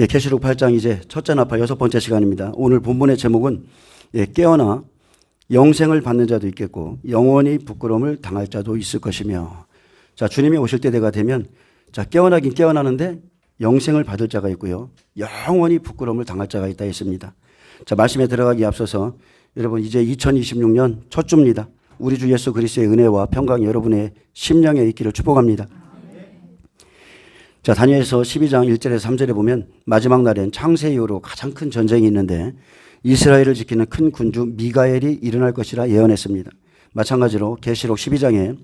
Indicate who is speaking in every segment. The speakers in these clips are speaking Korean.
Speaker 1: 계시록 8장 이제 첫째 나팔 6번째 시간입니다. 오늘 본문의 제목은 깨어나 영생을 받는 자도 있겠고 영원히 부끄러움을 당할 자도 있을 것이며, 자, 주님이 오실 때가 되면 자, 깨어나긴 깨어나는데 영생을 받을 자가 있고요, 영원히 부끄러움을 당할 자가 있다 했습니다. 자, 말씀에 들어가기 앞서서 여러분, 이제 2026년 첫 주입니다. 우리 주 예수 그리스도의 은혜와 평강이 여러분의 심령에 있기를 축복합니다. 자, 다니엘서 12장 1절에서 3절에 보면 마지막 날엔 창세 이후로 가장 큰 전쟁이 있는데 이스라엘을 지키는 큰 군주 미가엘이 일어날 것이라 예언했습니다. 마찬가지로 계시록 12장에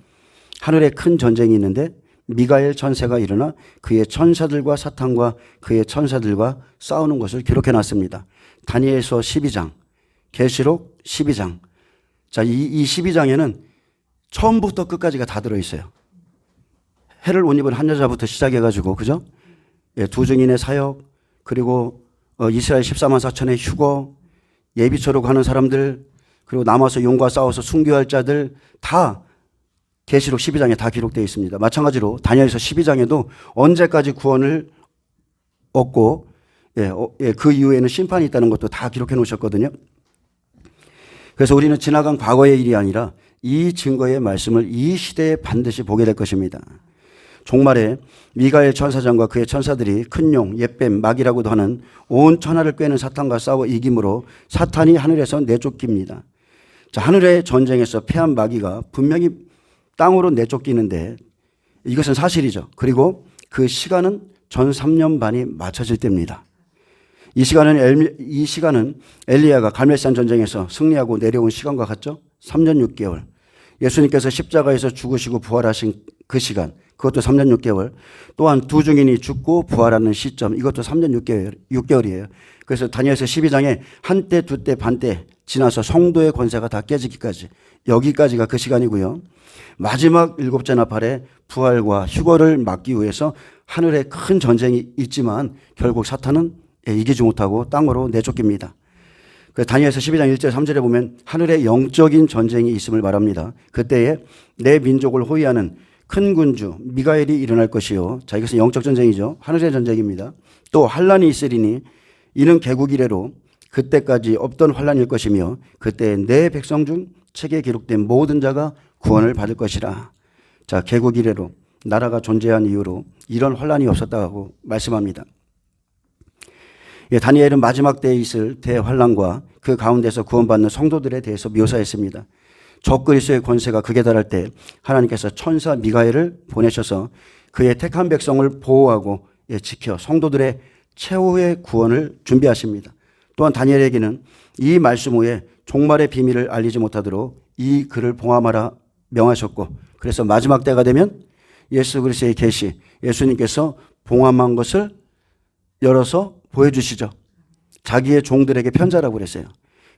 Speaker 1: 하늘에 큰 전쟁이 있는데 미가엘 천사가 일어나 그의 천사들과 사탄과 그의 천사들과 싸우는 것을 기록해 놨습니다. 다니엘서 12장, 계시록 12장. 자, 이 12장에는 처음부터 끝까지가 다 들어있어요. 해를 옷 입은 한 여자부터 시작해가지고, 그죠? 두 증인의 사역, 그리고 이스라엘 14만 4천의 휴거, 예비처로 가는 사람들, 그리고 남아서 용과 싸워서 순교할 자들, 다 계시록 12장에 다 기록되어 있습니다. 마찬가지로 다니엘서 12장에도 언제까지 구원을 얻고 그 이후에는 심판이 있다는 것도 다 기록해 놓으셨거든요. 그래서 우리는 지나간 과거의 일이 아니라 이 증거의 말씀을 이 시대에 반드시 보게 될 것입니다. 종말에 미가엘 천사장과 그의 천사들이 큰 용, 옅뱀, 마귀라고도 하는 온 천하를 꿰는 사탄과 싸워 이김으로 사탄이 하늘에서 내쫓깁니다. 자, 하늘의 전쟁에서 패한 마귀가 분명히 땅으로 내쫓기는데 이것은 사실이죠. 그리고 그 시간은 전 3년 반이 맞춰질 때입니다. 이 시간은 엘리야가 갈멜산 전쟁에서 승리하고 내려온 시간과 같죠? 3년 6개월. 예수님께서 십자가에서 죽으시고 부활하신 그 시간, 그것도 3년 6개월. 또한 두 증인이 죽고 부활하는 시점, 이것도 3년 6개월이에요. 그래서 다니엘서 12장에 한때, 두때, 반때 지나서 성도의 권세가 다 깨지기까지, 여기까지가 그 시간이고요. 마지막 7째 나팔의 부활과 휴거를 막기 위해서 하늘에 큰 전쟁이 있지만 결국 사탄은 이기지 못하고 땅으로 내쫓깁니다. 다니엘서 12장 1절 3절에 보면 하늘에 영적인 전쟁이 있음을 말합니다. 그때에 내 민족을 호위하는 큰 군주 미가엘이 일어날 것이요. 자, 이것은 영적 전쟁이죠. 하늘의 전쟁입니다. 또 환란이 있으리니 이는 개국 이래로 그때까지 없던 환란일 것이며 그때 내 백성 중 책에 기록된 모든 자가 구원을 받을 것이라. 자, 개국 이래로 나라가 존재한 이후로 이런 환란이 없었다고 말씀합니다. 다니엘은 마지막 때에 있을 대환란과 그 가운데서 구원받는 성도들에 대해서 묘사했습니다. 적그리스도의 권세가 극에 달할 때 하나님께서 천사 미가엘을 보내셔서 그의 택한 백성을 보호하고 지켜 성도들의 최후의 구원을 준비하십니다. 또한 다니엘에게는 이 말씀 후에 종말의 비밀을 알리지 못하도록 이 글을 봉함하라 명하셨고, 그래서 마지막 때가 되면 예수 그리스도의 계시, 예수님께서 봉함한 것을 열어서 보여주시죠. 자기의 종들에게 편자라고 그랬어요.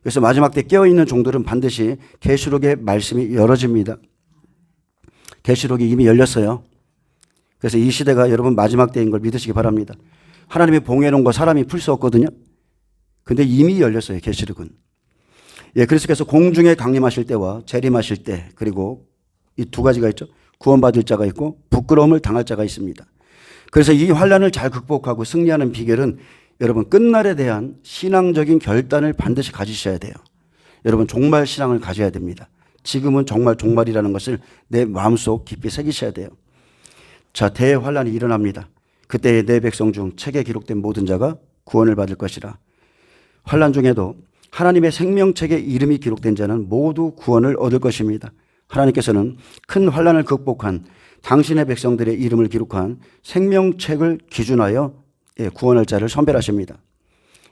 Speaker 1: 그래서 마지막 때 깨어있는 종들은 반드시 계시록의 말씀이 열어집니다. 계시록이 이미 열렸어요. 그래서 이 시대가 여러분 마지막 때인 걸 믿으시기 바랍니다. 하나님이 봉해놓은 거 사람이 풀 수 없거든요. 근데 이미 열렸어요, 계시록은. 그리스도께서 공중에 강림하실 때와 재림하실 때, 그리고 이 두 가지가 있죠. 구원받을 자가 있고 부끄러움을 당할 자가 있습니다. 그래서 이 환란을 잘 극복하고 승리하는 비결은 여러분 끝날에 대한 신앙적인 결단을 반드시 가지셔야 돼요. 여러분 종말 신앙을 가져야 됩니다. 지금은 정말 종말이라는 것을 내 마음속 깊이 새기셔야 돼요. 자, 대환란이 일어납니다. 그때 내 백성 중 책에 기록된 모든 자가 구원을 받을 것이라. 환란 중에도 하나님의 생명책에 이름이 기록된 자는 모두 구원을 얻을 것입니다. 하나님께서는 큰 환란을 극복한 당신의 백성들의 이름을 기록한 생명책을 기준하여 구원할 자를 선별하십니다.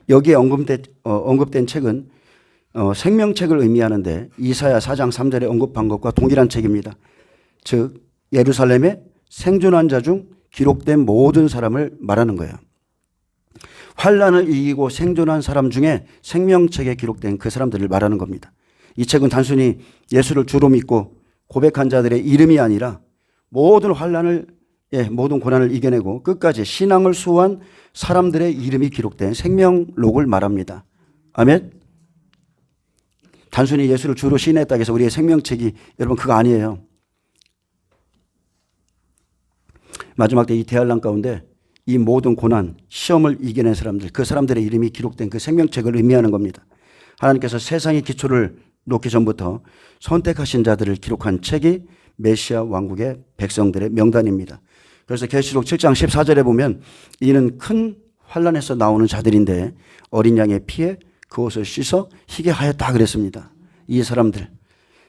Speaker 1: 여기에 언급된 책은 생명책을 의미하는데 이사야 4장 3절에 언급한 것과 동일한 책입니다. 즉 예루살렘에 생존한 자 중 기록된 모든 사람을 말하는 거예요. 환란을 이기고 생존한 사람 중에 생명책에 기록된 그 사람들을 말하는 겁니다. 이 책은 단순히 예수를 주로 믿고 고백한 자들의 이름이 아니라 모든 환란을, 모든 고난을 이겨내고 끝까지 신앙을 수호한 사람들의 이름이 기록된 생명록을 말합니다. 아멘. 단순히 예수를 주로 신뢰했다고 해서 우리의 생명책이, 여러분 그거 아니에요. 마지막 때 이 대환란 가운데 이 모든 고난, 시험을 이겨낸 사람들, 그 사람들의 이름이 기록된 그 생명책을 의미하는 겁니다. 하나님께서 세상의 기초를 놓기 전부터 선택하신 자들을 기록한 책이 메시아 왕국의 백성들의 명단입니다. 그래서 계시록 7장 14절에 보면 이는 큰 환난에서 나오는 자들인데 어린 양의 피에 그 옷을 씻어 희게 하였다 그랬습니다. 이 사람들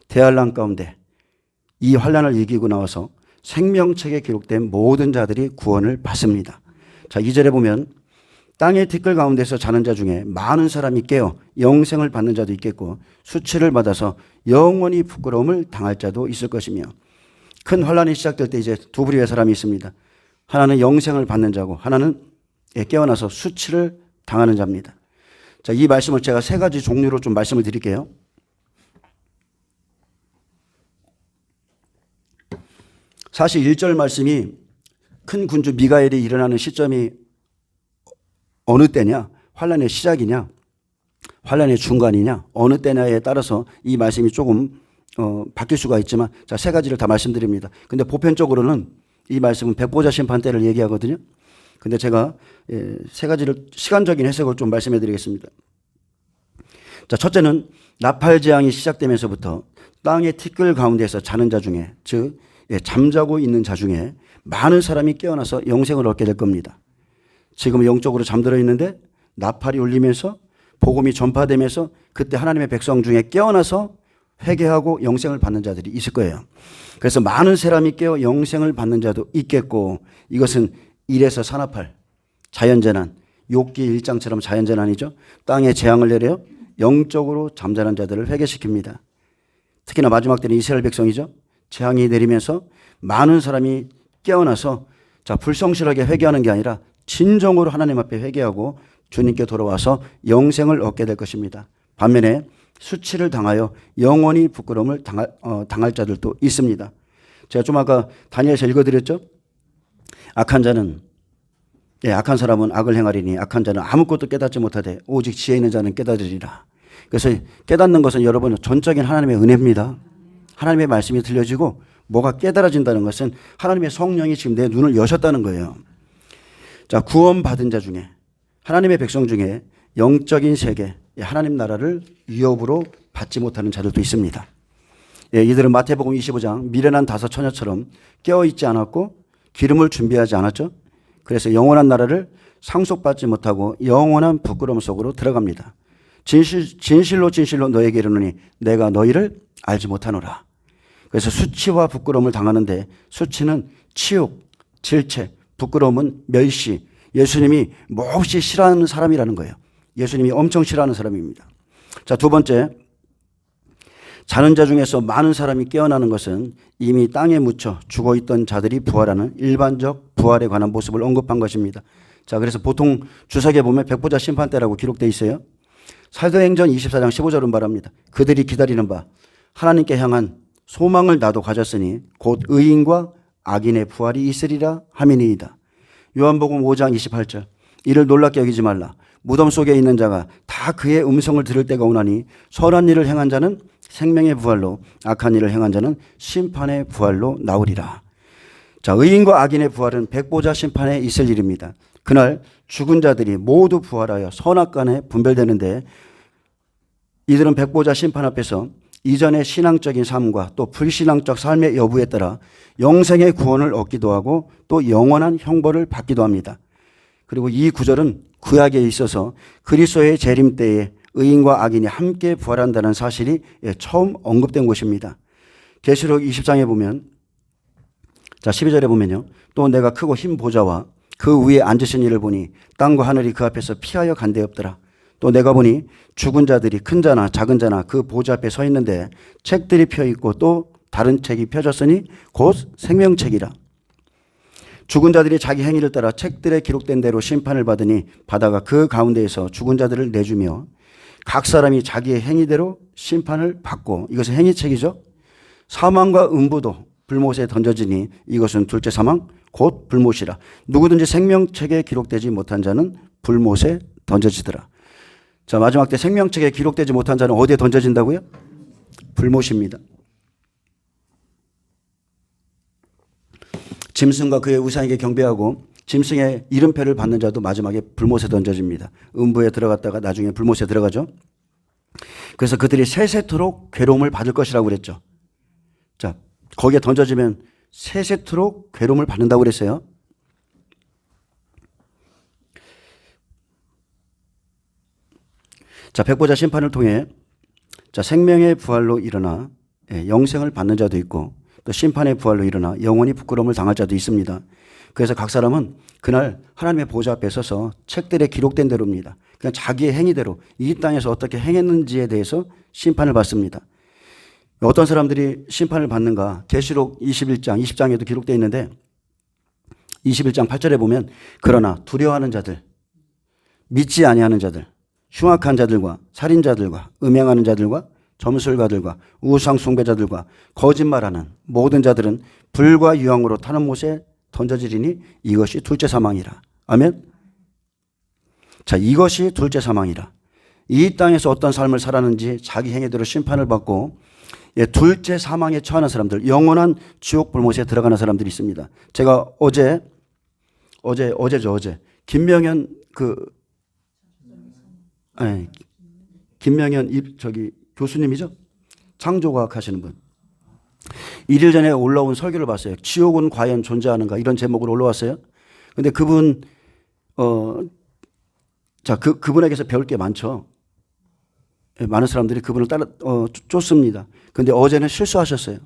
Speaker 1: 대환란 가운데 이 환난을 이기고 나와서 생명책에 기록된 모든 자들이 구원을 받습니다. 자, 2절에 보면 땅의 티끌 가운데서 자는 자 중에 많은 사람이 깨어 영생을 받는 자도 있겠고 수치를 받아서 영원히 부끄러움을 당할 자도 있을 것이며, 큰 환란이 시작될 때 이제 두 부류의 사람이 있습니다. 하나는 영생을 받는 자고 하나는 깨어나서 수치를 당하는 자입니다. 자, 이 말씀을 제가 세 가지 종류로 좀 말씀을 드릴게요. 사실 1절 말씀이 큰 군주 미가엘이 일어나는 시점이 어느 때냐, 환란의 시작이냐, 환란의 중간이냐, 어느 때냐에 따라서 이 말씀이 조금 바뀔 수가 있지만, 자, 세 가지를 다 말씀드립니다. 근데 보편적으로는 이 말씀은 백보자 심판 때를 얘기하거든요. 근데 제가 세 가지를 시간적인 해석을 좀 말씀해 드리겠습니다. 자, 첫째는 나팔 재앙이 시작되면서부터 땅의 티끌 가운데서 자는 자 중에, 즉 잠자고 있는 자 중에 많은 사람이 깨어나서 영생을 얻게 될 겁니다. 지금 영적으로 잠들어 있는데 나팔이 울리면서 복음이 전파되면서 그때 하나님의 백성 중에 깨어나서 회개하고 영생을 받는 자들이 있을 거예요. 그래서 많은 사람이 깨어 영생을 받는 자도 있겠고, 이것은 일에서 산업할 자연재난, 욥기 1장처럼 자연재난이죠. 땅에 재앙을 내려 영적으로 잠자는 자들을 회개시킵니다. 특히나 마지막 때는 이스라엘 백성이죠. 재앙이 내리면서 많은 사람이 깨어나서 자, 불성실하게 회개하는 게 아니라 진정으로 하나님 앞에 회개하고 주님께 돌아와서 영생을 얻게 될 것입니다. 반면에 수치를 당하여 영원히 부끄러움을 당할 자들도 있습니다. 제가 좀 아까 다니엘서 읽어드렸죠. 악한 자는, 악한 사람은 악을 행하리니 악한 자는 아무것도 깨닫지 못하되 오직 지혜 있는 자는 깨닫으리라. 그래서 깨닫는 것은 여러분 전적인 하나님의 은혜입니다. 하나님의 말씀이 들려지고 뭐가 깨달아진다는 것은 하나님의 성령이 지금 내 눈을 여셨다는 거예요. 자, 구원받은 자 중에, 하나님의 백성 중에 영적인 세계, 하나님 나라를 위협으로 받지 못하는 자들도 있습니다. 이들은 마태복음 25장 미련한 다섯 처녀처럼 깨어있지 않았고 기름을 준비하지 않았죠. 그래서 영원한 나라를 상속받지 못하고 영원한 부끄러움 속으로 들어갑니다. 진실로 너에게 이르노니 내가 너희를 알지 못하노라. 그래서 수치와 부끄러움을 당하는데, 수치는 치욕, 질책, 부끄러움은 멸시, 예수님이 몹시 싫어하는 사람이라는 거예요. 예수님이 엄청 싫어하는 사람입니다. 자, 두 번째, 자는 자 중에서 많은 사람이 깨어나는 것은 이미 땅에 묻혀 죽어있던 자들이 부활하는 일반적 부활에 관한 모습을 언급한 것입니다. 자, 그래서 보통 주석에 보면 백보자 심판 때라고 기록되어 있어요. 사도행전 24장 15절은 말합니다. 그들이 기다리는 바 하나님께 향한 소망을 나도 가졌으니 곧 의인과 악인의 부활이 있으리라 하미니이다. 요한복음 5장 28절 이를 놀랍게 여기지 말라. 무덤 속에 있는 자가 다 그의 음성을 들을 때가 오나니 선한 일을 행한 자는 생명의 부활로, 악한 일을 행한 자는 심판의 부활로 나오리라. 자, 의인과 악인의 부활은 백보자 심판에 있을 일입니다. 그날 죽은 자들이 모두 부활하여 선악간에 분별되는데, 이들은 백보자 심판 앞에서 이전의 신앙적인 삶과 또 불신앙적 삶의 여부에 따라 영생의 구원을 얻기도 하고 또 영원한 형벌을 받기도 합니다. 그리고 이 구절은 구약에 있어서 그리스도의 재림 때에 의인과 악인이 함께 부활한다는 사실이 처음 언급된 곳입니다. 계시록 20장에 보면, 자, 12절에 보면요. 또 내가 크고 흰 보좌와 그 위에 앉으신 이를 보니 땅과 하늘이 그 앞에서 피하여 간데 없더라. 또 내가 보니 죽은 자들이 큰 자나 작은 자나 그 보좌 앞에 서 있는데 책들이 펴 있고 또 다른 책이 펴졌으니 곧 생명책이라. 죽은 자들이 자기 행위를 따라 책들에 기록된 대로 심판을 받으니 바다가 그 가운데에서 죽은 자들을 내주며 각 사람이 자기의 행위대로 심판을 받고, 이것은 행위책이죠. 사망과 음부도 불못에 던져지니 이것은 둘째 사망 곧 불못이라. 누구든지 생명책에 기록되지 못한 자는 불못에 던져지더라. 자, 마지막 때 생명책에 기록되지 못한 자는 어디에 던져진다고요? 불못입니다. 짐승과 그의 우상에게 경배하고 짐승의 이름표를 받는 자도 마지막에 불못에 던져집니다. 음부에 들어갔다가 나중에 불못에 들어가죠. 그래서 그들이 세세토록 괴로움을 받을 것이라고 그랬죠. 자, 거기에 던져지면 세세토록 괴로움을 받는다고 그랬어요. 자, 백보자 심판을 통해 자, 생명의 부활로 일어나 영생을 받는 자도 있고 또 심판의 부활로 일어나 영원히 부끄러움을 당할 자도 있습니다. 그래서 각 사람은 그날 하나님의 보좌 앞에 서서 책들에 기록된 대로입니다. 그냥 자기의 행위대로 이 땅에서 어떻게 행했는지에 대해서 심판을 받습니다. 어떤 사람들이 심판을 받는가? 계시록 21장, 20장에도 기록되어 있는데 21장 8절에 보면 그러나 두려워하는 자들, 믿지 아니하는 자들, 흉악한 자들과 살인자들과 음행하는 자들과 점술가들과 우상 숭배자들과 거짓말하는 모든 자들은 불과 유황으로 타는 못에 던져지리니 이것이 둘째 사망이라. 아멘. 자, 이것이 둘째 사망이라. 이 땅에서 어떤 삶을 살았는지 자기 행위대로 심판을 받고 둘째 사망에 처하는 사람들, 영원한 지옥 불못에 들어가는 사람들이 있습니다. 제가 어제죠. 김명현 김명현 교수님이죠. 창조과학 하시는 분. 1일 전에 올라온 설교를 봤어요. 지옥은 과연 존재하는가 이런 제목으로 올라왔어요. 근데 그분 그분에게서 배울 게 많죠. 많은 사람들이 그분을 쫓습니다. 근데 어제는 실수하셨어요.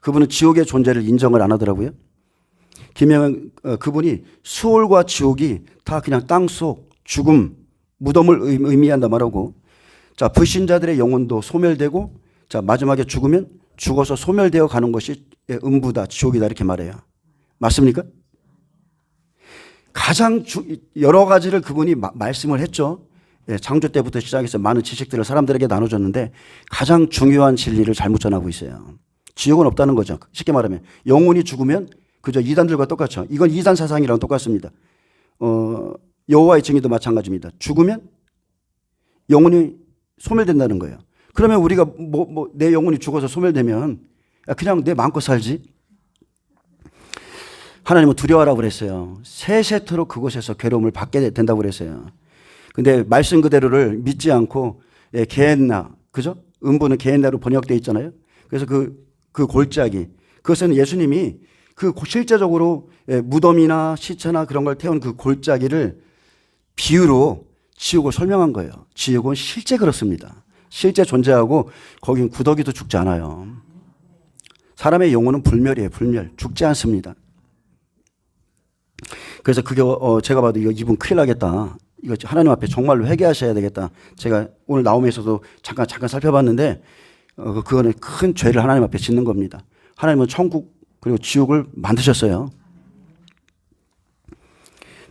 Speaker 1: 그분은 지옥의 존재를 인정을 안 하더라고요. 김영현 그분이 수월과 지옥이 다 그냥 땅속 죽음, 무덤을 의미한다 말하고, 자, 불신자들의 영혼도 소멸되고, 자, 마지막에 죽으면 죽어서 소멸되어 가는 것이 음부다, 지옥이다 이렇게 말해요. 맞습니까? 가장 여러 가지를 그분이 말씀을 했죠. 창조 때부터 시작해서 많은 지식들을 사람들에게 나눠줬는데 가장 중요한 진리를 잘못 전하고 있어요. 지옥은 없다는 거죠. 쉽게 말하면 영혼이 죽으면 그저 이단들과 똑같죠. 이건 이단 사상이랑 똑같습니다. 여호와의 증인도 마찬가지입니다. 죽으면 영혼이 소멸된다는 거예요. 그러면 우리가 내 영혼이 죽어서 소멸되면 그냥 내 마음껏 살지. 하나님은 두려워하라고 그랬어요. 세세토록 그곳에서 괴로움을 받게 된다고 그랬어요. 근데 말씀 그대로를 믿지 않고 게헨나, 그죠? 음부는 게헨나로 번역되어 있잖아요. 그래서 그 골짜기, 그것은 예수님이 실제적으로 무덤이나 시체나 그런 걸 태운 그 골짜기를 비유로 지옥을 설명한 거예요. 지옥은 실제 그렇습니다. 실제 존재하고 거긴 구더기도 죽지 않아요. 사람의 영혼은 불멸이에요. 불멸. 죽지 않습니다. 그래서 그게 제가 봐도 이분 큰일 나겠다. 이거 하나님 앞에 정말로 회개하셔야 되겠다. 제가 오늘 나오면서도 잠깐 살펴봤는데 그거는 큰 죄를 하나님 앞에 짓는 겁니다. 하나님은 천국 그리고 지옥을 만드셨어요.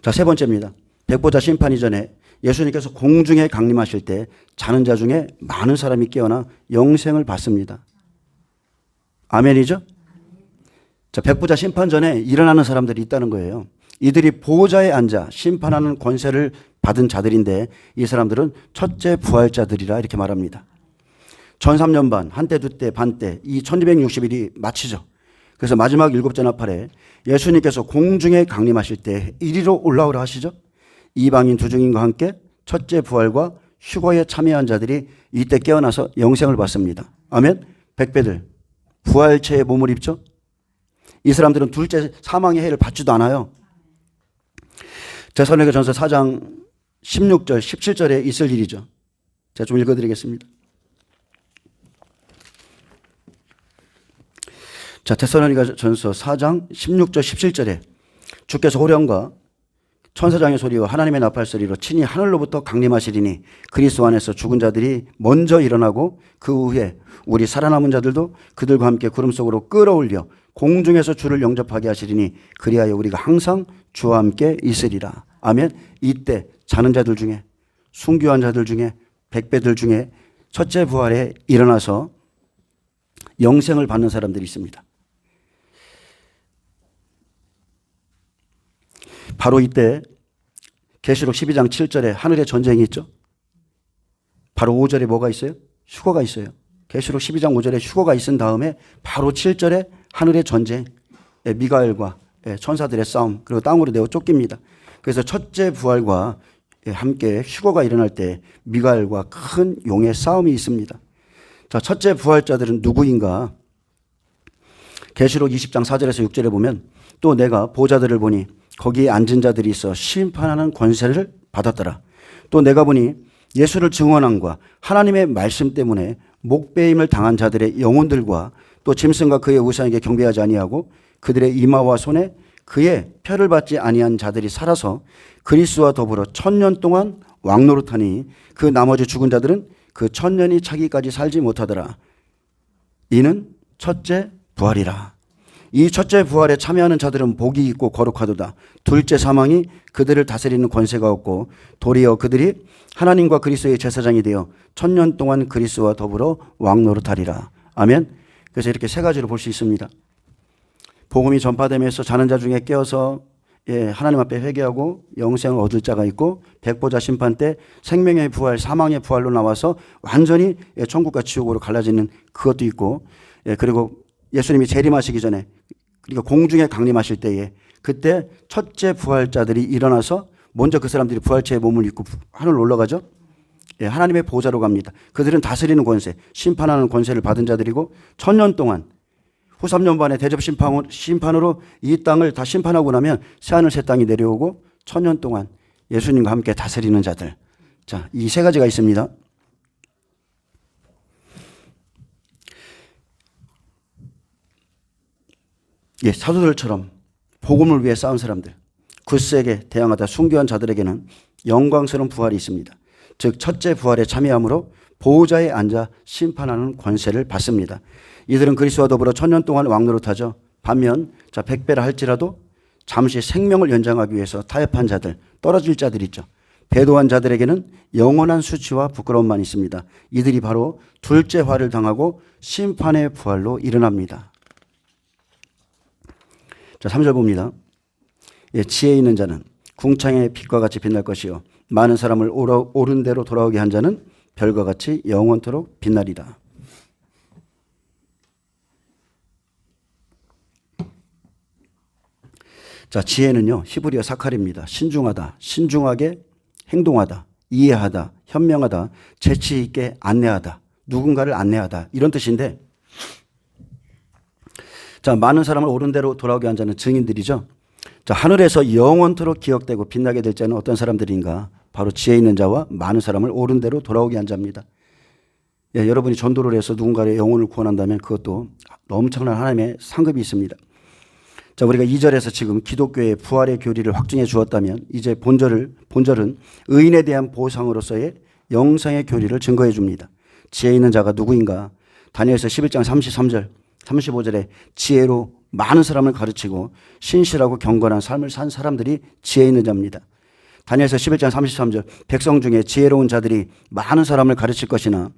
Speaker 1: 자, 세 번째입니다. 백보자 심판 이전에 예수님께서 공중에 강림하실 때 자는 자 중에 많은 사람이 깨어나 영생을 받습니다. 아멘이죠? 자, 백보자 심판 전에 일어나는 사람들이 있다는 거예요. 이들이 보좌에 앉아 심판하는 권세를 받은 자들인데 이 사람들은 첫째 부활자들이라 이렇게 말합니다. 전3년 반, 한때, 두때, 반때, 이 1260일이 마치죠. 그래서 마지막 일곱째 나팔에 예수님께서 공중에 강림하실 때 이리로 올라오라 하시죠. 이방인 두 증인과 함께 첫째 부활과 휴거에 참여한 자들이 이때 깨어나서 영생을 받습니다. 아멘. 백배들 부활체의 몸을 입죠. 이 사람들은 둘째 사망의 해를 받지도 않아요. 데살로니가전서 4장 16절 17절에 있을 일이죠. 제가 좀 읽어드리겠습니다. 자, 데살로니가전서 4장 16절 17절에 주께서 호령과 천사장의 소리와 하나님의 나팔 소리로 친히 하늘로부터 강림하시리니 그리스도 안에서 죽은 자들이 먼저 일어나고 그 후에 우리 살아남은 자들도 그들과 함께 구름 속으로 끌어올려 공중에서 주를 영접하게 하시리니 그리하여 우리가 항상 주와 함께 있으리라. 아멘. 이때 자는 자들 중에 순교한 자들 중에 백배들 중에 첫째 부활에 일어나서 영생을 받는 사람들이 있습니다. 바로 이때 계시록 12장 7절에 하늘의 전쟁이 있죠. 바로 5절에 뭐가 있어요? 휴거가 있어요. 계시록 12장 5절에 휴거가 있은 다음에 바로 7절에 하늘의 전쟁, 미가엘과 천사들의 싸움, 그리고 땅으로 내어 쫓깁니다. 그래서 첫째 부활과 함께 휴거가 일어날 때 미가엘과 큰 용의 싸움이 있습니다. 자, 첫째 부활자들은 누구인가? 계시록 20장 4절에서 6절에 보면 또 내가 보좌들을 보니 거기에 앉은 자들이 있어 심판하는 권세를 받았더라. 또 내가 보니 예수를 증언함과 하나님의 말씀 때문에 목배임을 당한 자들의 영혼들과 또 짐승과 그의 우상에게 경배하지 아니하고 그들의 이마와 손에 그의 표를 받지 아니한 자들이 살아서 그리스도와 더불어 1000년 동안 왕노릇하니 그 나머지 죽은 자들은 그 1000년이 차기까지 살지 못하더라. 이는 첫째 부활이라. 이 첫째 부활에 참여하는 자들은 복이 있고 거룩하도다. 둘째 사망이 그들을 다스리는 권세가 없고 도리어 그들이 하나님과 그리스도의 제사장이 되어 1000년 동안 그리스도와 더불어 왕노릇하리라. 아멘. 그래서 이렇게 세 가지로 볼 수 있습니다. 복음이 전파되면서 자는 자 중에 깨어서 하나님 앞에 회개하고 영생을 얻을 자가 있고 백보자 심판 때 생명의 부활, 사망의 부활로 나와서 완전히 천국과 지옥으로 갈라지는 그것도 있고, 그리고 예수님이 재림하시기 전에, 그러니까 공중에 강림하실 때에 그때 첫째 부활자들이 일어나서 먼저 그 사람들이 부활체의 몸을 입고 하늘로 올라가죠. 하나님의 보좌로 갑니다. 그들은 다스리는 권세, 심판하는 권세를 받은 자들이고 1000년 동안 후 3년 반에 대접 심판으로 이 땅을 다 심판하고 나면 새하늘 새 땅이 내려오고 1000년 동안 예수님과 함께 다스리는 자들. 자, 이 세 가지가 있습니다. 사도들처럼 복음을 위해 싸운 사람들, 굳세게 대항하다 순교한 자들에게는 영광스러운 부활이 있습니다. 즉 첫째 부활에 참여함으로 보호자에 앉아 심판하는 권세를 받습니다. 이들은 그리스도와 더불어 1000년 동안 왕노릇하죠. 반면 백배라 할지라도 잠시 생명을 연장하기 위해서 타협한 자들, 떨어질 자들 있죠. 배도한 자들에게는 영원한 수치와 부끄러움만 있습니다. 이들이 바로 둘째 화를 당하고 심판의 부활로 일어납니다. 자, 3절 봅니다. 지혜 있는 자는 궁창의 빛과 같이 빛날 것이요 많은 사람을 옳은 대로 돌아오게 한 자는 별과 같이 영원토록 빛나리라. 자, 지혜는요, 히브리어 사칼입니다. 신중하다, 신중하게 행동하다, 이해하다, 현명하다, 재치 있게 안내하다, 누군가를 안내하다, 이런 뜻인데, 자, 많은 사람을 옳은 대로 돌아오게 한 자는 증인들이죠. 자, 하늘에서 영원토록 기억되고 빛나게 될 자는 어떤 사람들인가? 바로 지혜 있는 자와 많은 사람을 옳은 대로 돌아오게 한 자입니다. 여러분이 전도를 해서 누군가의 영혼을 구원한다면 그것도 엄청난 하나님의 상급이 있습니다. 자, 우리가 2절에서 지금 기독교의 부활의 교리를 확증해 주었다면 이제 본절은 의인에 대한 보상으로서의 영생의 교리를 증거해 줍니다. 지혜 있는 자가 누구인가? 다니엘서 11장 33절, 35절에 지혜로 많은 사람을 가르치고 신실하고 경건한 삶을 산 사람들이 지혜 있는 자입니다. 다니엘서 11장 33절, 백성 중에 지혜로운 자들이 많은 사람을 가르칠 것이나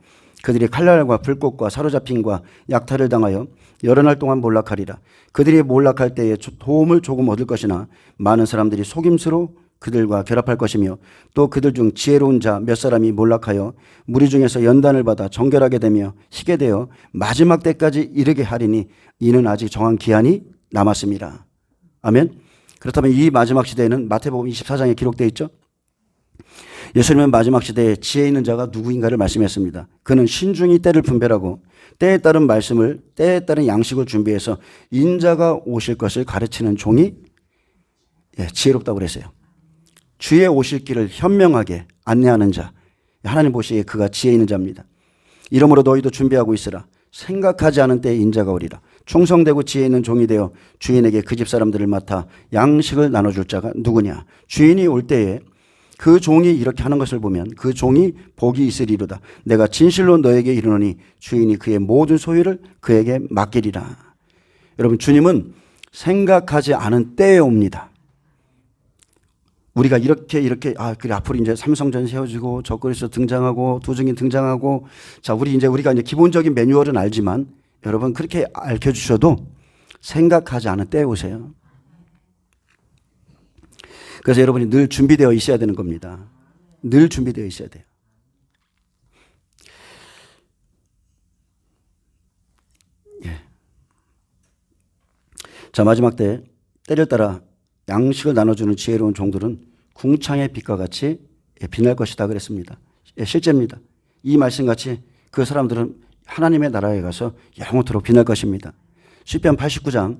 Speaker 1: 그들이 칼날과 불꽃과 사로잡힘과 약탈을 당하여 여러 날 동안 몰락하리라. 그들이 몰락할 때에 도움을 조금 얻을 것이나 많은 사람들이 속임수로 그들과 결합할 것이며 또 그들 중 지혜로운 자 몇 사람이 몰락하여 무리 중에서 연단을 받아 정결하게 되며 희게 되어 마지막 때까지 이르게 하리니 이는 아직 정한 기한이 남았습니다. 아멘. 그렇다면 이 마지막 시대에는 마태복음 24장에 기록되어 있죠. 예수님은 마지막 시대에 지혜 있는 자가 누구인가를 말씀했습니다. 그는 신중히 때를 분별하고 때에 따른 말씀을, 때에 따른 양식을 준비해서 인자가 오실 것을 가르치는 종이 지혜롭다고 그랬어요. 주의 오실 길을 현명하게 안내하는 자, 하나님 보시기에 그가 지혜 있는 자입니다. 이러므로 너희도 준비하고 있으라. 생각하지 않은 때에 인자가 오리라. 충성되고 지혜 있는 종이 되어 주인에게 그 집 사람들을 맡아 양식을 나눠줄 자가 누구냐. 주인이 올 때에 그 종이 이렇게 하는 것을 보면 그 종이 복이 있으리로다. 내가 진실로 너에게 이르노니 주인이 그의 모든 소유를 그에게 맡기리라. 여러분, 주님은 생각하지 않은 때에 옵니다. 우리가 이렇게 그래 앞으로 이제 삼성전 세워지고 적그리스도 등장하고 두증인 등장하고, 자, 우리가 이제 기본적인 매뉴얼은 알지만 여러분 그렇게 알려주셔도 생각하지 않은 때에 오세요. 그래서 여러분이 늘 준비되어 있어야 되는 겁니다. 늘 준비되어 있어야 돼요. 자, 마지막 때 때를 따라 양식을 나눠주는 지혜로운 종들은 궁창의 빛과 같이 빛날 것이다 그랬습니다. 실제입니다. 이 말씀같이 그 사람들은 하나님의 나라에 가서 영원토록 빛날 것입니다. 시편 89장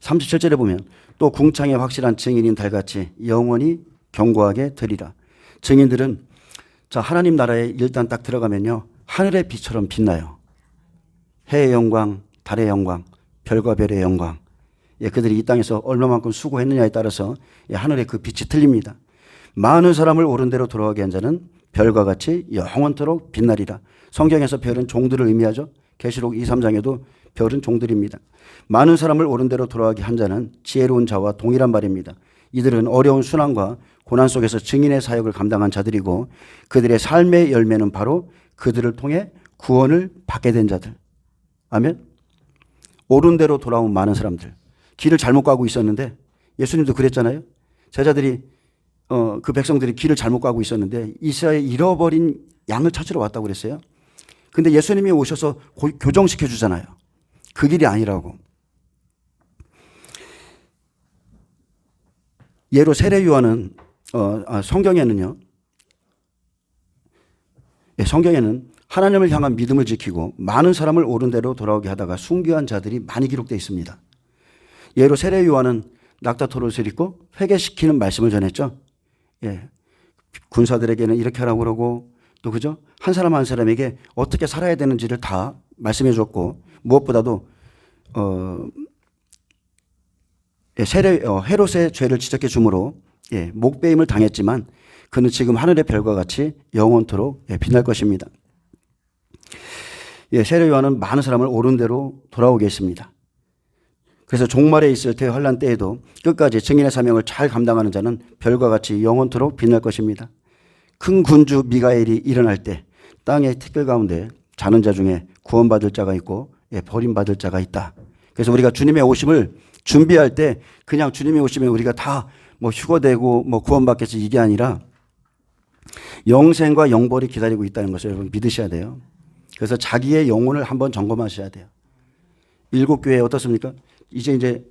Speaker 1: 37절에 보면 또 궁창의 확실한 증인인 달같이 영원히 견고하게 되리라. 증인들은 자, 하나님 나라에 일단 딱 들어가면요, 하늘의 빛처럼 빛나요. 해의 영광, 달의 영광, 별과 별의 영광. 그들이 이 땅에서 얼마만큼 수고했느냐에 따라서 하늘의 그 빛이 틀립니다. 많은 사람을 옳은 대로 돌아가게 한 자는 별과 같이 영원토록 빛나리라. 성경에서 별은 종들을 의미하죠. 계시록 2, 3장에도 별은 종들입니다. 많은 사람을 옳은 대로 돌아가게 한 자는 지혜로운 자와 동일한 말입니다. 이들은 어려운 순환과 고난 속에서 증인의 사역을 감당한 자들이고 그들의 삶의 열매는 바로 그들을 통해 구원을 받게 된 자들. 아멘. 옳은 대로 돌아온 많은 사람들. 길을 잘못 가고 있었는데 예수님도 그랬잖아요. 제자들이 그 백성들이 길을 잘못 가고 있었는데 이스라엘 잃어버린 양을 찾으러 왔다고 그랬어요. 근데 예수님이 오셔서 교정시켜 주잖아요. 그 길이 아니라고. 예로 세례 요한은 성경에는 하나님을 향한 믿음을 지키고 많은 사람을 옳은 대로 돌아오게 하다가 순교한 자들이 많이 기록되어 있습니다. 예로 세례 요한은 낙타토롯을 입고 회개시키는 말씀을 전했죠. 군사들에게는 이렇게 하라고 그러고 또 그죠? 한 사람 한 사람에게 어떻게 살아야 되는지를 다 말씀해 줬고 무엇보다도 헤롯의 죄를 지적해 주므로 목배임을 당했지만 그는 지금 하늘의 별과 같이 영원토록 빛날 것입니다. 세례 요한은 많은 사람을 옳은 대로 돌아오게 했습니다. 그래서 종말에 있을 때 환난 때에도 끝까지 증인의 사명을 잘 감당하는 자는 별과 같이 영원토록 빛날 것입니다. 큰 군주 미가엘이 일어날 때 땅의 티끌 가운데 자는 자 중에 구원받을 자가 있고 버림받을 자가 있다. 그래서 우리가 주님의 오심을 준비할 때 그냥 주님이 오시면 우리가 다 휴거되고 구원받겠지 이게 아니라 영생과 영벌이 기다리고 있다는 것을 여러분 믿으셔야 돼요. 그래서 자기의 영혼을 한번 점검하셔야 돼요. 일곱 교회 어떻습니까? 이제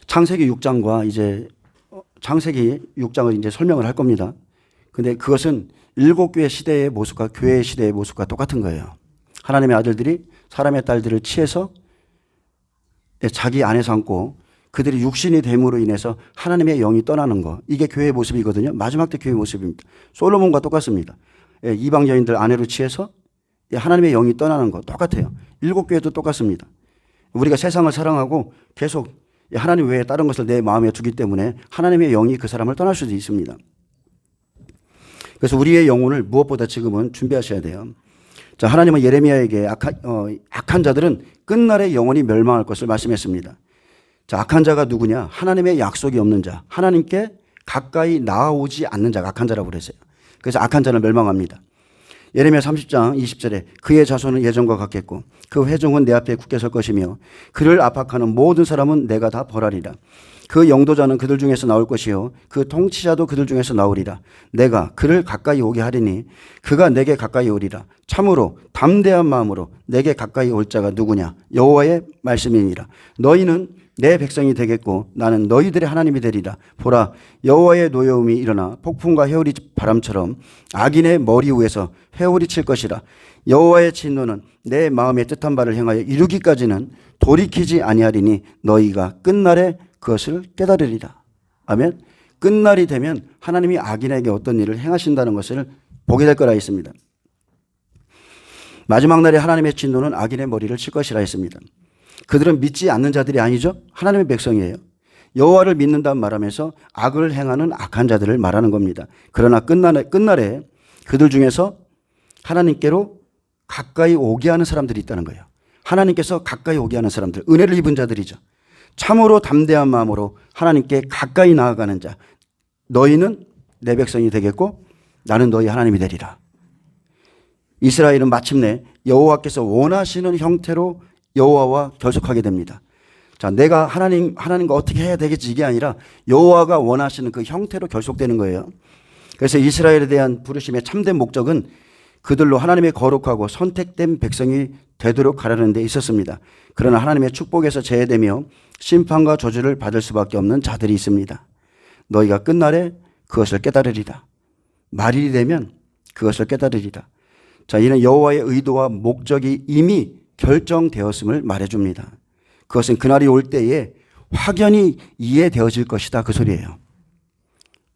Speaker 1: 창세기 6장과 이제 창세기 6장을 이제 설명을 할 겁니다. 근데 그것은 일곱 교회 시대의 모습과 교회 시대의 모습과 똑같은 거예요. 하나님의 아들들이 사람의 딸들을 취해서 자기 안에 삼고 그들이 육신이 됨으로 인해서 하나님의 영이 떠나는 거. 이게 교회의 모습이거든요. 마지막 때 교회의 모습입니다. 솔로몬과 똑같습니다. 이방 여인들 아내로 취해서 하나님의 영이 떠나는 거 똑같아요. 일곱 교회도 똑같습니다. 우리가 세상을 사랑하고 계속 하나님 외에 다른 것을 내 마음에 두기 때문에 하나님의 영이 그 사람을 떠날 수도 있습니다. 그래서 우리의 영혼을 무엇보다 지금은 준비하셔야 돼요. 자, 하나님은 예레미야에게 악한 자들은 끝날에 영원히 멸망할 것을 말씀했습니다. 자, 악한 자가 누구냐? 하나님의 약속이 없는 자, 하나님께 가까이 나아오지 않는 자가 악한 자라고 그랬어요. 그래서 악한 자는 멸망합니다. 예레미야 30장 20절에 그의 자손은 예전과 같겠고 그 회중은 내 앞에 굳게 설 것이며 그를 압박하는 모든 사람은 내가 다 벌하리라. 그 영도자는 그들 중에서 나올 것이요 그 통치자도 그들 중에서 나오리라. 내가 그를 가까이 오게 하리니 그가 내게 가까이 오리라. 참으로 담대한 마음으로 내게 가까이 올 자가 누구냐? 여호와의 말씀이니라. 너희는 내 백성이 되겠고 나는 너희들의 하나님이 되리라. 보라, 여호와의 노여움이 일어나 폭풍과 회오리 바람처럼 악인의 머리 위에서 회오리 칠 것이라. 여호와의 진노는 내 마음의 뜻한 바를 행하여 이루기까지는 돌이키지 아니하리니 너희가 끝날에 그것을 깨달으리라. 아멘. 끝날이 되면 하나님이 악인에게 어떤 일을 행하신다는 것을 보게 될 거라 했습니다. 마지막 날에 하나님의 진노는 악인의 머리를 칠 것이라 했습니다. 그들은 믿지 않는 자들이 아니죠. 하나님의 백성이에요. 여호와를 믿는다는 말하면서 악을 행하는 악한 자들을 말하는 겁니다. 그러나 끝날에 그들 중에서 하나님께로 가까이 오게 하는 사람들이 있다는 거예요. 하나님께서 가까이 오게 하는 사람들, 은혜를 입은 자들이죠. 참으로 담대한 마음으로 하나님께 가까이 나아가는 자, 너희는 내 백성이 되겠고 나는 너희 하나님이 되리라. 이스라엘은 마침내 여호와께서 원하시는 형태로 여호와와 결속하게 됩니다. 자, 내가 하나님과 어떻게 해야 되겠지 이게 아니라 여호와가 원하시는 그 형태로 결속되는 거예요. 그래서 이스라엘에 대한 부르심의 참된 목적은 그들로 하나님의 거룩하고 선택된 백성이 되도록 하라는 데 있었습니다. 그러나 하나님의 축복에서 제외되며 심판과 저주를 받을 수밖에 없는 자들이 있습니다. 너희가 끝날에 그것을 깨달으리라. 말일이 되면 그것을 깨달으리라. 자, 이는 여호와의 의도와 목적이 이미 결정되었음을 말해줍니다. 그것은 그날이 올 때에 확연히 이해되어질 것이다, 그 소리예요.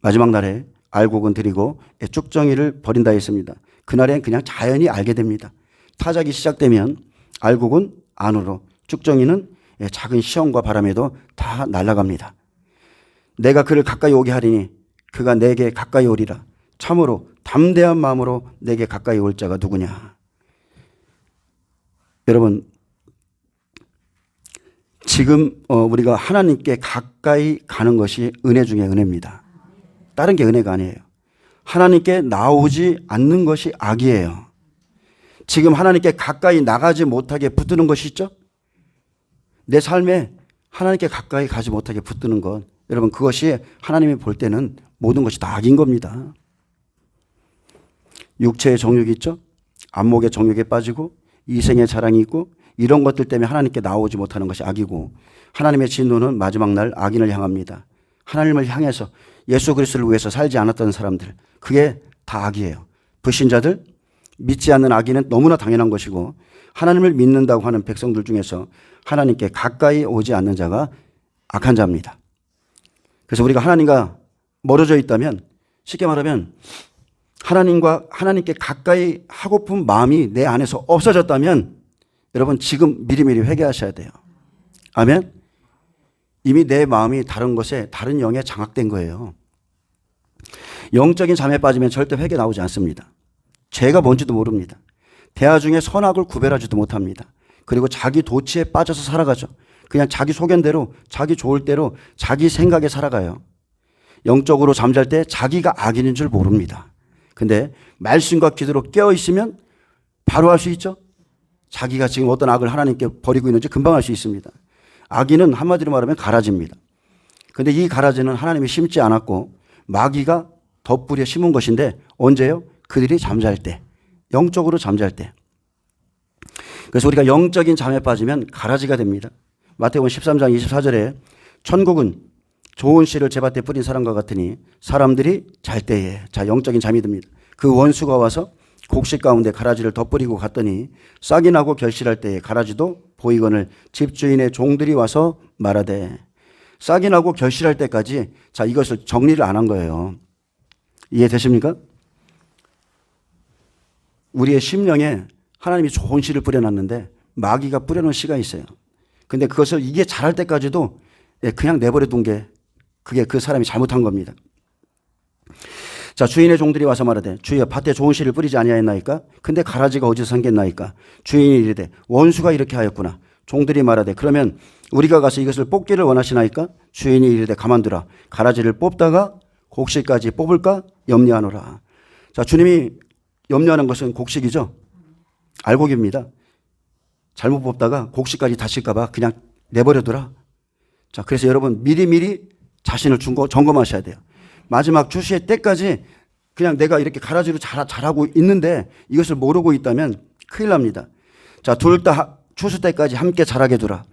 Speaker 1: 마지막 날에 알곡은 드리고 쭉정이를 버린다 했습니다. 그날엔 그냥 자연히 알게 됩니다. 타작이 시작되면 알곡은 안으로, 쭉정이는 작은 시험과 바람에도 다 날아갑니다. 내가 그를 가까이 오게 하리니 그가 내게 가까이 오리라. 참으로 담대한 마음으로 내게 가까이 올 자가 누구냐. 여러분, 지금 우리가 하나님께 가까이 가는 것이 은혜 중에 은혜입니다. 다른 게 은혜가 아니에요. 하나님께 나오지 않는 것이 악이에요. 지금 하나님께 가까이 나가지 못하게 붙드는 것이 있죠? 내 삶에 하나님께 가까이 가지 못하게 붙드는 것, 여러분, 그것이 하나님이 볼 때는 모든 것이 다 악인 겁니다. 육체의 정욕이 있죠? 안목의 정욕에 빠지고 이생의 자랑이 있고 이런 것들 때문에 하나님께 나오지 못하는 것이 악이고, 하나님의 진노는 마지막 날 악인을 향합니다. 하나님을 향해서 예수 그리스도를 위해서 살지 않았던 사람들, 그게 다 악이에요. 불신자들, 믿지 않는 악인은 너무나 당연한 것이고, 하나님을 믿는다고 하는 백성들 중에서 하나님께 가까이 오지 않는 자가 악한 자입니다. 그래서 우리가 하나님과 멀어져 있다면, 쉽게 말하면 하나님께 가까이 하고픈 마음이 내 안에서 없어졌다면 여러분 지금 미리미리 회개하셔야 돼요. 아멘. 이미 내 마음이 다른 것에, 다른 영에 장악된 거예요. 영적인 잠에 빠지면 절대 회개 나오지 않습니다. 죄가 뭔지도 모릅니다. 대화 중에 선악을 구별하지도 못합니다. 그리고 자기 도취에 빠져서 살아가죠. 그냥 자기 소견대로, 자기 좋을 대로, 자기 생각에 살아가요. 영적으로 잠잘 때 자기가 악인인 줄 모릅니다. 근데 말씀과 기도로 깨어 있으면 바로 알 수 있죠. 자기가 지금 어떤 악을 하나님께 버리고 있는지 금방 알 수 있습니다. 악인은 한마디로 말하면 가라지입니다. 근데 이 가라지는 하나님이 심지 않았고 마귀가 덧뿌려 심은 것인데, 언제요? 그들이 잠잘 때, 영적으로 잠잘 때. 그래서 우리가 영적인 잠에 빠지면 가라지가 됩니다. 마태복음 13장 24절에 천국은 좋은 씨를 제밭에 뿌린 사람과 같으니 사람들이 잘 때에, 자, 영적인 잠이 듭니다. 그 원수가 와서 곡식 가운데 가라지를 덧뿌리고 갔더니 싹이 나고 결실할 때에 가라지도 보이거늘 집주인의 종들이 와서 말하되, 싹이 나고 결실할 때까지, 자, 이것을 정리를 안 한 거예요. 이해되십니까? 우리의 심령에 하나님이 좋은 씨를 뿌려놨는데 마귀가 뿌려놓은 씨가 있어요. 근데 그것을 이게 자랄 때까지도 그냥 내버려 둔 게, 그게 그 사람이 잘못한 겁니다. 자, 주인의 종들이 와서 말하되, 주여 밭에 좋은 씨를 뿌리지 아니하였나이까? 근데 가라지가 어디서 생겼나이까? 주인이 이르되, 원수가 이렇게 하였구나. 종들이 말하되, 그러면 우리가 가서 이것을 뽑기를 원하시나이까? 주인이 이르되, 가만두라. 가라지를 뽑다가 곡식까지 뽑을까 염려하노라. 자, 주님이 염려하는 것은 곡식이죠. 알곡입니다. 잘못 뽑다가 곡식까지 다칠까 봐 그냥 내버려둬라. 자, 그래서 여러분 미리미리 자신을 점검하셔야 돼요. 마지막 추수의 때까지 그냥 내가 이렇게 가라지로 자라고 있는데 이것을 모르고 있다면 큰일 납니다. 자, 둘 다 추수 때까지 함께 자라게 두라.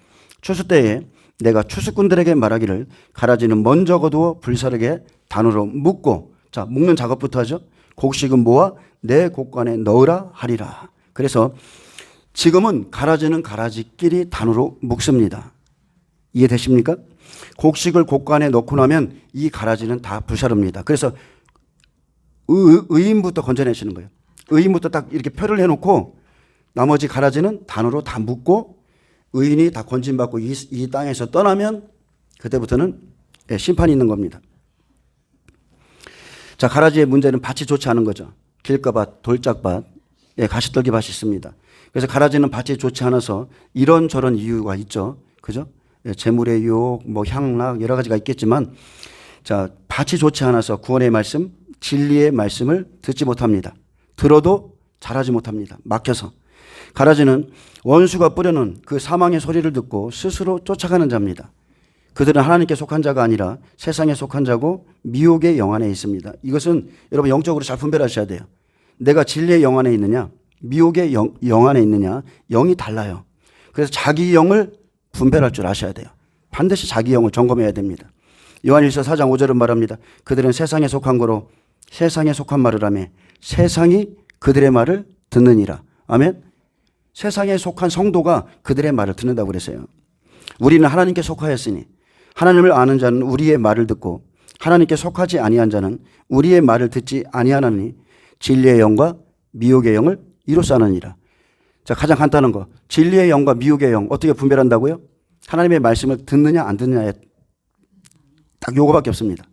Speaker 1: 추수 때에 내가 추수꾼들에게 말하기를, 가라지는 먼저 거두어 불사르게 단으로 묶고, 자, 묶는 작업부터 하죠. 곡식은 모아 내 곡간에 넣으라 하리라. 그래서 지금은 가라지는 가라지끼리 단으로 묶습니다. 이해되십니까? 곡식을 곡간에 넣고 나면 이 가라지는 다 불사릅니다. 그래서 의인부터 건져내시는 거예요. 의인부터 딱 이렇게 표를 해놓고 나머지 가라지는 단으로 다 묶고, 의인이 다 건진받고 이 땅에서 떠나면 그때부터는 심판이 있는 겁니다. 자, 가라지의 문제는 밭이 좋지 않은 거죠. 길가밭, 돌짝밭, 가시떨기 밭이 있습니다. 그래서 가라지는 밭이 좋지 않아서 이런저런 이유가 있죠. 그죠? 재물의 유혹, 뭐 향락, 여러 가지가 있겠지만, 자, 밭이 좋지 않아서 구원의 말씀, 진리의 말씀을 듣지 못합니다. 들어도 잘하지 못합니다. 막혀서. 가라지는 원수가 뿌려놓은 그 사망의 소리를 듣고 스스로 쫓아가는 자입니다. 그들은 하나님께 속한 자가 아니라 세상에 속한 자고 미혹의 영 안에 있습니다. 이것은 여러분 영적으로 잘 분별하셔야 돼요. 내가 진리의 영 안에 있느냐, 미혹의 영 안에 있느냐, 영이 달라요. 그래서 자기 영을 분별할 줄 아셔야 돼요. 반드시 자기 영을 점검해야 됩니다. 요한일서 4장 5절은 말합니다. 그들은 세상에 속한 거로 세상에 속한 말을 하며 세상이 그들의 말을 듣느니라. 아멘. 세상에 속한 성도가 그들의 말을 듣는다고 그랬어요. 우리는 하나님께 속하였으니 하나님을 아는 자는 우리의 말을 듣고 하나님께 속하지 아니한 자는 우리의 말을 듣지 아니하나니 진리의 영과 미혹의 영을 이로써 아느니라. 자, 가장 간단한 거. 진리의 영과 미혹의 영 어떻게 분별한다고요? 하나님의 말씀을 듣느냐 안 듣느냐에 딱 요거밖에 없습니다.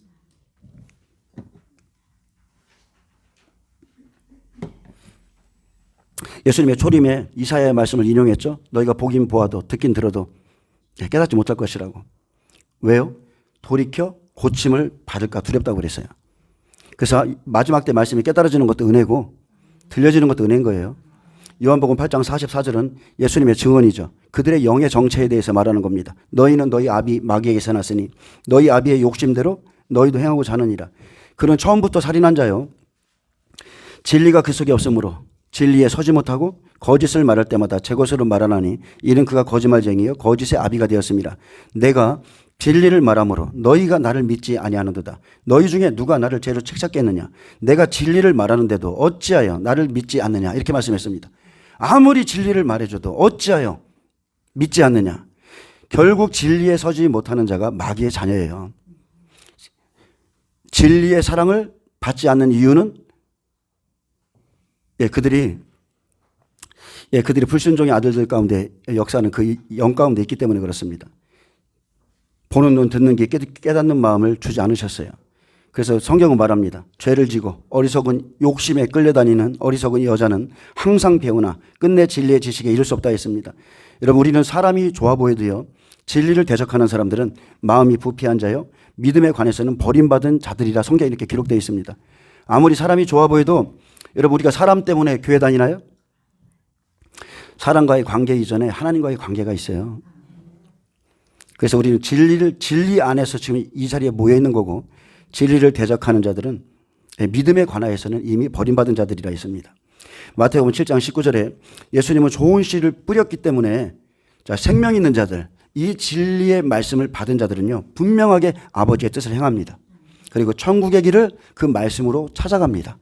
Speaker 1: 예수님의 초림에 이사야의 말씀을 인용했죠. 너희가 보긴 보아도 듣긴 들어도 깨닫지 못할 것이라고. 왜요? 돌이켜 고침을 받을까 두렵다고 그랬어요. 그래서 마지막 때 말씀이 깨달아지는 것도 은혜고 들려지는 것도 은혜인 거예요. 요한복음 8장 44절은 예수님의 증언이죠. 그들의 영의 정체에 대해서 말하는 겁니다. 너희는 너희 아비 마귀에게서 났으니 너희 아비의 욕심대로 너희도 행하고 자느니라. 그는 처음부터 살인한 자요. 진리가 그 속에 없으므로 진리에 서지 못하고 거짓을 말할 때마다 제 것으로 말하나니 이는 그가 거짓말쟁이요 거짓의 아비가 되었습니다. 내가 진리를 말함으로 너희가 나를 믿지 아니하는도다. 너희 중에 누가 나를 죄로 책잡겠느냐. 내가 진리를 말하는데도 어찌하여 나를 믿지 않느냐. 이렇게 말씀했습니다. 아무리 진리를 말해줘도 어찌하여 믿지 않느냐. 결국 진리에 서지 못하는 자가 마귀의 자녀예요. 진리의 사랑을 받지 않는 이유는 그들이 불순종의 아들들 가운데 역사는 그 영 가운데 있기 때문에 그렇습니다. 보는 눈 듣는 귀 깨닫는 마음을 주지 않으셨어요. 그래서 성경은 말합니다. 죄를 지고 어리석은 욕심에 끌려다니는 어리석은 여자는 항상 배우나 끝내 진리의 지식에 이를 수 없다 했습니다. 여러분 우리는 사람이 좋아 보여도요. 진리를 대적하는 사람들은 마음이 부패한 자요. 믿음에 관해서는 버림받은 자들이라 성경에 이렇게 기록되어 있습니다. 아무리 사람이 좋아 보여도 여러분 우리가 사람 때문에 교회 다니나요? 사람과의 관계 이전에 하나님과의 관계가 있어요. 그래서 우리는 진리 안에서 지금 이 자리에 모여 있는 거고 진리를 대적하는 자들은 믿음에 관하여서는 이미 버림받은 자들이라 했습니다. 마태복음 7장 19절에 예수님은 좋은 씨를 뿌렸기 때문에 자, 생명 있는 자들, 이 진리의 말씀을 받은 자들은요 분명하게 아버지의 뜻을 행합니다. 그리고 천국의 길을 그 말씀으로 찾아갑니다.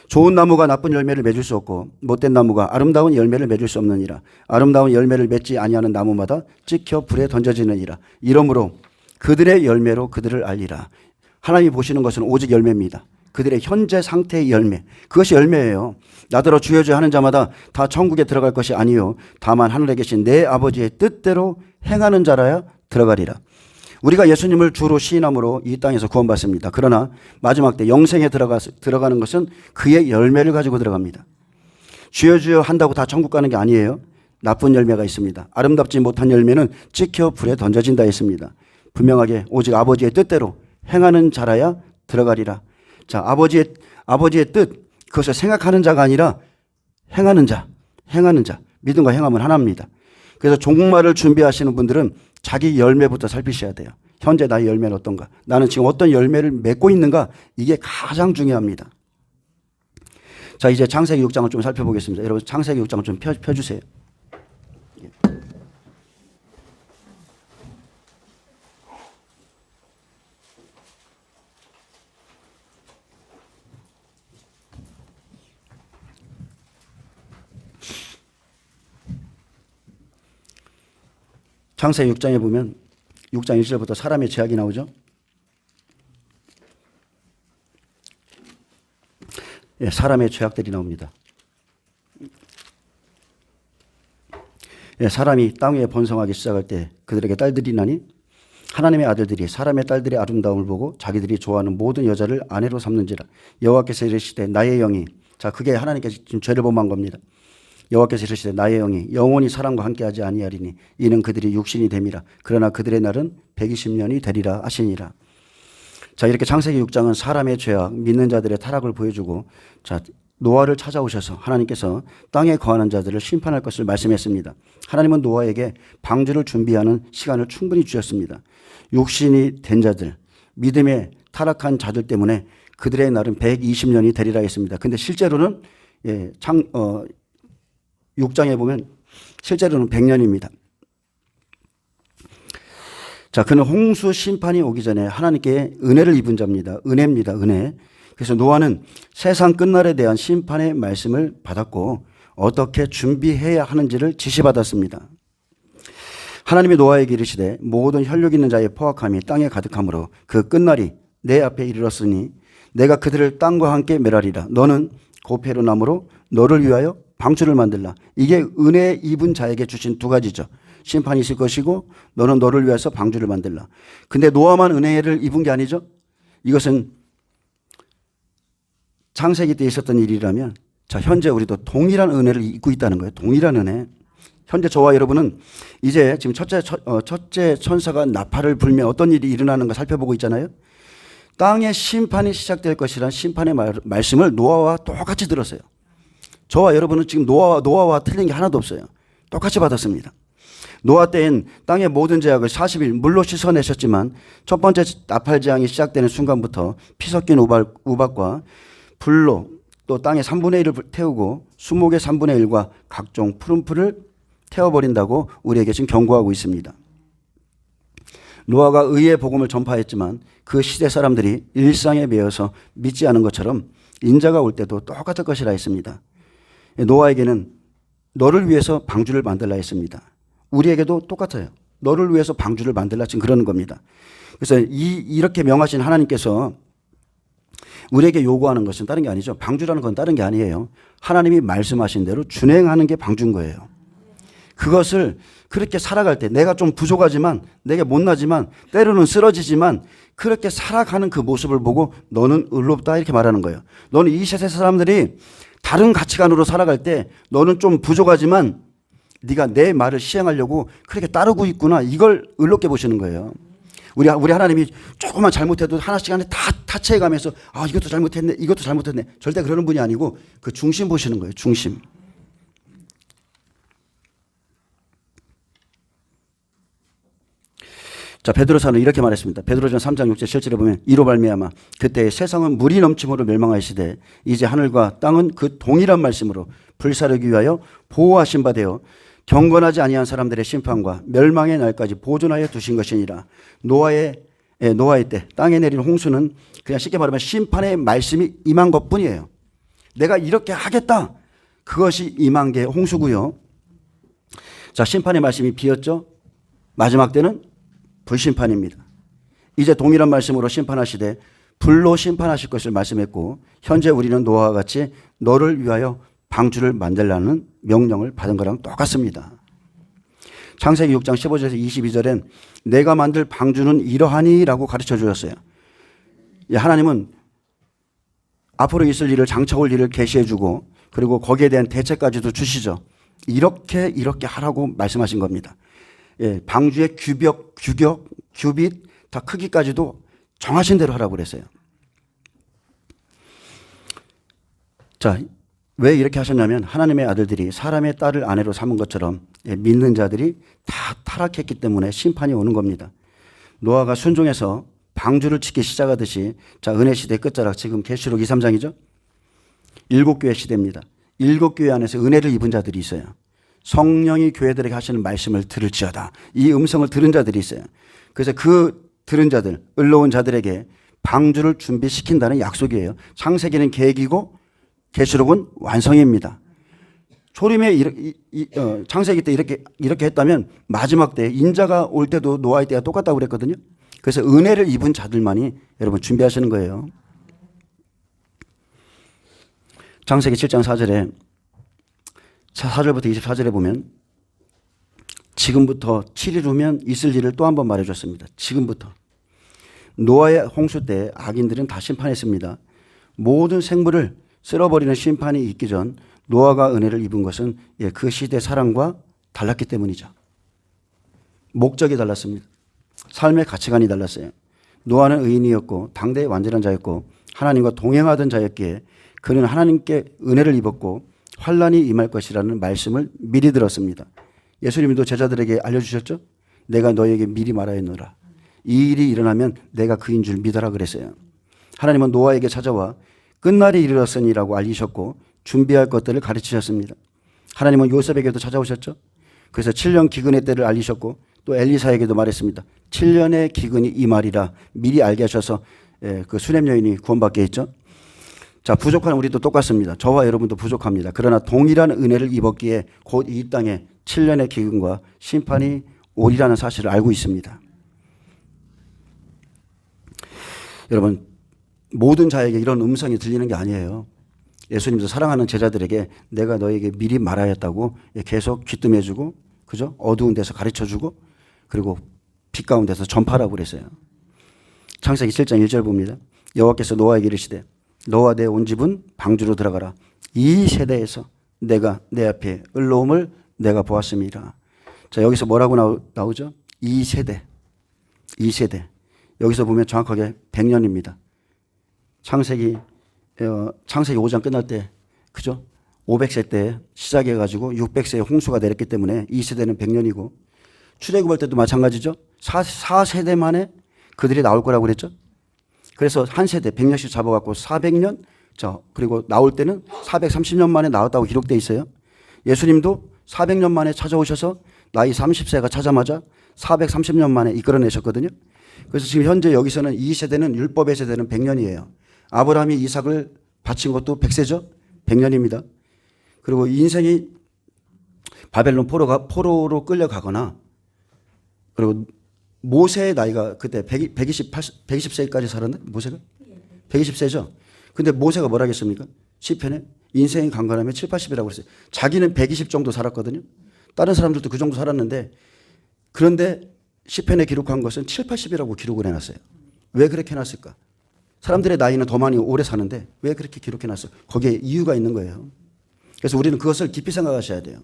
Speaker 1: 좋은 나무가 나쁜 열매를 맺을 수 없고 못된 나무가 아름다운 열매를 맺을 수 없느니라. 아름다운 열매를 맺지 아니하는 나무마다 찍혀 불에 던져지느니라. 이러므로 그들의 열매로 그들을 알리라. 하나님이 보시는 것은 오직 열매입니다. 그들의 현재 상태의 열매. 그것이 열매예요. 나더러 주여 주여 하는 자마다 다 천국에 들어갈 것이 아니요 다만 하늘에 계신 내 아버지의 뜻대로 행하는 자라야 들어가리라. 우리가 예수님을 주로 시인함으로 이 땅에서 구원받습니다. 그러나 마지막 때 영생에 들어가는 것은 그의 열매를 가지고 들어갑니다. 주여 주여 한다고 다 천국 가는 게 아니에요. 나쁜 열매가 있습니다. 아름답지 못한 열매는 찍혀 불에 던져진다 했습니다. 분명하게 오직 아버지의 뜻대로 행하는 자라야 들어가리라. 자, 아버지의 뜻, 그것을 생각하는 자가 아니라 행하는 자. 믿음과 행함은 하나입니다. 그래서 종말을 준비하시는 분들은 자기 열매부터 살피셔야 돼요. 현재 나의 열매는 어떤가? 나는 지금 어떤 열매를 맺고 있는가? 이게 가장 중요합니다. 자, 이제 창세기 6장을 좀 살펴보겠습니다. 여러분 창세기 6장을 좀 펴주세요. 창세기 6장에 보면 6장 1절부터 사람의 죄악이 나오죠. 예, 사람의 죄악들이 나옵니다. 예, 사람이 땅 위에 번성하기 시작할 때 그들에게 딸들이 나니 하나님의 아들들이 사람의 딸들의 아름다움을 보고 자기들이 좋아하는 모든 여자를 아내로 삼는지라. 여호와께서 이르시되 나의 영이, 자 그게 하나님께서 지금 죄를 범한 겁니다. 여호와께서 이르시되 나의 영이 영원히 사람과 함께하지 아니하리니 이는 그들이 육신이 됨이라. 그러나 그들의 날은 120년이 되리라 하시니라. 자, 이렇게 창세기 6장은 사람의 죄악, 믿는 자들의 타락을 보여주고, 자, 노아를 찾아오셔서 하나님께서 땅에 거하는 자들을 심판할 것을 말씀했습니다. 하나님은 노아에게 방주를 준비하는 시간을 충분히 주셨습니다. 육신이 된 자들, 믿음에 타락한 자들 때문에 그들의 날은 120년이 되리라 했습니다. 근데 실제로는 6장에 보면 실제로는 100년입니다. 자, 그는 홍수 심판이 오기 전에 하나님께 은혜를 입은 자입니다. 은혜입니다. 은혜. 그래서 노아는 세상 끝날에 대한 심판의 말씀을 받았고 어떻게 준비해야 하는지를 지시받았습니다. 하나님이 노아에게 이르시되 모든 혈육 있는 자의 포악함이 땅에 가득하므로 그 끝날이 내 앞에 이르렀으니 내가 그들을 땅과 함께 멸하리라. 너는 고페로 나무로 너를 위하여 방주를 만들라. 이게 은혜 입은 자에게 주신 두 가지죠. 심판이 있을 것이고 너는 너를 위해서 방주를 만들라. 근데 노아만 은혜를 입은 게 아니죠. 이것은 창세기 때 있었던 일이라면 자, 현재 우리도 동일한 은혜를 입고 있다는 거예요. 동일한 은혜. 현재 저와 여러분은 이제 지금 첫째 천사가 나팔을 불며 어떤 일이 일어나는가 살펴보고 있잖아요. 땅의 심판이 시작될 것이라는 심판의 말씀을 노아와 똑같이 들었어요. 저와 여러분은 지금 노아와 틀린 게 하나도 없어요. 똑같이 받았습니다. 노아 때엔 땅의 모든 죄악을 40일 물로 씻어내셨지만 첫 번째 나팔 재앙이 시작되는 순간부터 피 섞인 우박과 불로 또 땅의 3분의 1을 태우고 수목의 3분의 1과 각종 푸른 풀을 태워버린다고 우리에게 지금 경고하고 있습니다. 노아가 의의 복음을 전파했지만 그 시대 사람들이 일상에 매여서 믿지 않은 것처럼 인자가 올 때도 똑같을 것이라 했습니다. 노아에게는 너를 위해서 방주를 만들라 했습니다. 우리에게도 똑같아요. 너를 위해서 방주를 만들라 지금 그러는 겁니다. 그래서 이렇게 명하신 하나님께서 우리에게 요구하는 것은 다른 게 아니죠. 방주라는 건 다른 게 아니에요. 하나님이 말씀하신 대로 준행하는 게 방주인 거예요. 그것을 그렇게 살아갈 때 내가 좀 부족하지만 내게 못나지만 때로는 쓰러지지만 그렇게 살아가는 그 모습을 보고 너는 의롭다 이렇게 말하는 거예요. 너는 이 세상 사람들이 다른 가치관으로 살아갈 때 너는 좀 부족하지만 네가 내 말을 시행하려고 그렇게 따르고 있구나. 이걸 의롭게 보시는 거예요. 우리 하나님이 조금만 잘못해도 하나씩 안에 다 타체해가면서 아 이것도 잘못했네 이것도 잘못했네 절대 그러는 분이 아니고 그 중심 보시는 거예요. 중심. 자, 베드로서는 이렇게 말했습니다. 베드로전 3장 6절 7절에 보면 이로 말미암아 그때 세상은 물이 넘침으로 멸망하시되 이제 하늘과 땅은 그 동일한 말씀으로 불사르기 위하여 보호하신 바 되어 경건하지 아니한 사람들의 심판과 멸망의 날까지 보존하여 두신 것이니라. 노아의 때 땅에 내린 홍수는 그냥 쉽게 말하면 심판의 말씀이 임한 것뿐이에요. 내가 이렇게 하겠다. 그것이 임한 게 홍수고요. 자, 심판의 말씀이 비었죠. 마지막 때는 불심판입니다. 이제 동일한 말씀으로 심판하시되 불로 심판하실 것을 말씀했고 현재 우리는 노아와 같이 너를 위하여 방주를 만들라는 명령을 받은 거랑 똑같습니다. 창세기 6장 15절에서 22절엔 내가 만들 방주는 이러하니 라고 가르쳐 주셨어요. 하나님은 앞으로 있을 일을 장차올 일을 계시해 주고 그리고 거기에 대한 대책까지도 주시죠. 이렇게 하라고 말씀하신 겁니다. 방주의 규빗 다 크기까지도 정하신 대로 하라고 그랬어요. 자, 왜 이렇게 하셨냐면 하나님의 아들들이 사람의 딸을 아내로 삼은 것처럼 믿는 자들이 다 타락했기 때문에 심판이 오는 겁니다. 노아가 순종해서 방주를 짓기 시작하듯이 자, 은혜 시대 끝자락 지금 계시록 2, 3장이죠. 7교회 시대입니다. 7교회 안에서 은혜를 입은 자들이 있어요. 성령이 교회들에게 하시는 말씀을 들을지어다. 이 음성을 들은 자들이 있어요. 그래서 그 들은 자들, 의로운 자들에게 방주를 준비시킨다는 약속이에요. 창세기는 계획이고 계시록은 완성입니다. 초림에 창세기 때 이렇게 했다면 마지막 때 인자가 올 때도 노아의 때가 똑같다고 그랬거든요. 그래서 은혜를 입은 자들만이 여러분 준비하시는 거예요. 창세기 7장 4절에 4절부터 24절에 보면 지금부터 7일 후면 있을 일을 또 한 번 말해줬습니다. 지금부터. 노아의 홍수 때 악인들은 다 심판했습니다. 모든 생물을 쓸어버리는 심판이 있기 전 노아가 은혜를 입은 것은 그 시대 사람과 달랐기 때문이죠. 목적이 달랐습니다. 삶의 가치관이 달랐어요. 노아는 의인이었고 당대의 완전한 자였고 하나님과 동행하던 자였기에 그는 하나님께 은혜를 입었고 환란이 임할 것이라는 말씀을 미리 들었습니다. 예수님도 제자들에게 알려주셨죠. 내가 너에게 미리 말하였노라. 이 일이 일어나면 내가 그인 줄 믿어라 그랬어요. 하나님은 노아에게 찾아와 끝날이 이르렀으니라고 알리셨고 준비할 것들을 가르치셨습니다. 하나님은 요셉에게도 찾아오셨죠. 그래서 7년 기근의 때를 알리셨고 또 엘리사에게도 말했습니다. 7년의 기근이 이 말이라 미리 알게 하셔서 그 수냄 여인이 구원받게 했죠. 자, 부족한 우리도 똑같습니다. 저와 여러분도 부족합니다. 그러나 동일한 은혜를 입었기에 곧 이 땅에 7년의 기근과 심판이 오리라는 사실을 알고 있습니다. 여러분, 모든 자에게 이런 음성이 들리는 게 아니에요. 예수님도 사랑하는 제자들에게 내가 너에게 미리 말하였다고 계속 귀뜸해주고, 그죠? 어두운 데서 가르쳐주고, 그리고 빛 가운데서 전파라고 그랬어요. 창세기 7장 1절 봅니다. 여호와께서 노아에게 이르시되 너와 내 온 집은 방주로 들어가라. 이 세대에서 내가 내 앞에 의로움을 내가 보았음이라. 자, 여기서 뭐라고 나오죠? 이 세대. 여기서 보면 정확하게 100년입니다. 창세기 5장 끝날 때, 그죠? 500세 때 시작해가지고 600세에 홍수가 내렸기 때문에 이 세대는 100년이고, 출애굽할 때도 마찬가지죠. 4세대 만에 그들이 나올 거라고 그랬죠. 그래서 한 세대 100년씩 잡아갖고 400년, 그리고 나올 때는 430년 만에 나왔다고 기록되어 있어요. 예수님도 400년 만에 찾아오셔서 나이 30세가 차자마자 430년 만에 이끌어내셨거든요. 그래서 지금 현재 여기서는 이 세대는 율법의 세대는 100년이에요. 아브라함이 이삭을 바친 것도 100세죠. 100년입니다. 그리고 인생이 바벨론 포로로 끌려가거나, 그리고 모세의 나이가 그때 120세까지 살았나? 모세가? 120세죠. 근데 모세가 뭐라 했습니까? 시편에 인생이 강건하면 7, 80이라고 그랬어요. 자기는 120 정도 살았거든요. 다른 사람들도 그 정도 살았는데, 그런데 시편에 기록한 것은 7, 80이라고 기록을 해놨어요. 왜 그렇게 해놨을까? 사람들의 나이는 더 많이 오래 사는데 왜 그렇게 기록해놨어? 거기에 이유가 있는 거예요. 그래서 우리는 그것을 깊이 생각하셔야 돼요.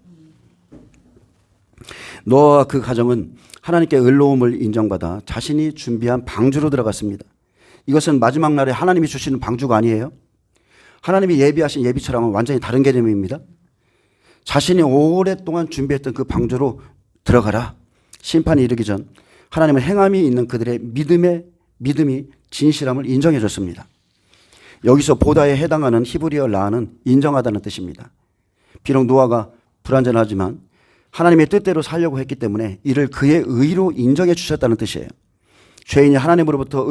Speaker 1: 노아와 그 가정은 하나님께 의로움을 인정받아 자신이 준비한 방주로 들어갔습니다. 이것은 마지막 날에 하나님이 주시는 방주가 아니에요. 하나님이 예비하신 예비처랑은 완전히 다른 개념입니다. 자신이 오랫동안 준비했던 그 방주로 들어가라. 심판이 이르기 전 하나님은 행함이 있는 그들의 믿음이 진실함을 인정해 줬습니다. 여기서 보다에 해당하는 히브리어 라는 인정하다는 뜻입니다. 비록 노아가 불완전하지만 하나님의 뜻대로 살려고 했기 때문에 이를 그의 의로 인정해 주셨다는 뜻이에요. 죄인이 하나님으로부터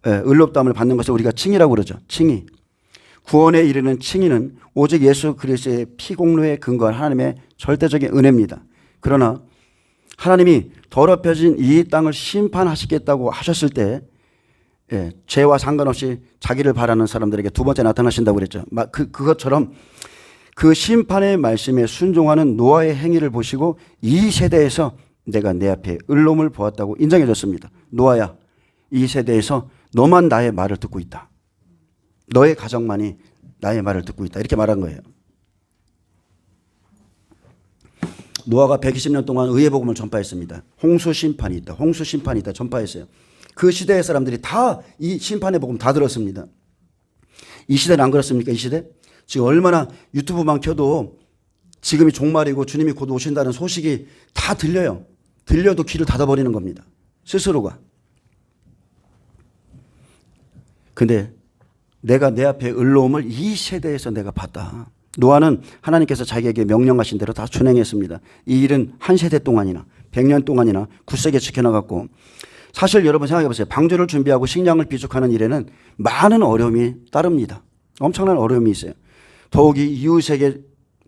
Speaker 1: 의롭다함을 받는 것을 우리가 칭의라고 그러죠. 칭의. 구원에 이르는 칭의는 오직 예수 그리스도의 피공로에 근거한 하나님의 절대적인 은혜입니다. 그러나 하나님이 더럽혀진 이 땅을 심판하시겠다고 하셨을 때 죄와 상관없이 자기를 바라는 사람들에게 두 번째 나타나신다고 그랬죠. 그것처럼 그 심판의 말씀에 순종하는 노아의 행위를 보시고 이 세대에서 내가 내 앞에 의로움을 보았다고 인정해 줬습니다. 노아야, 이 세대에서 너만 나의 말을 듣고 있다. 너의 가정만이 나의 말을 듣고 있다. 이렇게 말한 거예요. 노아가 120년 동안 의의 복음을 전파했습니다. 홍수 심판이 있다 전파했어요. 그 시대의 사람들이 다 이 심판의 복음 다 들었습니다. 이 시대는 안 그렇습니까? 이 시대? 지금 얼마나 유튜브만 켜도 지금이 종말이고 주님이 곧 오신다는 소식이 다 들려요. 들려도 귀를 닫아버리는 겁니다. 스스로가. 근데 내가 내 앞에 의로움을 이 세대에서 내가 봤다. 노아는 하나님께서 자기에게 명령하신 대로 다 준행했습니다. 이 일은 한 세대 동안이나 100년 동안이나 굳세게 지켜나갔고, 사실 여러분 생각해 보세요. 방주를 준비하고 식량을 비축하는 일에는 많은 어려움이 따릅니다. 엄청난 어려움이 있어요. 더욱이 이웃에게,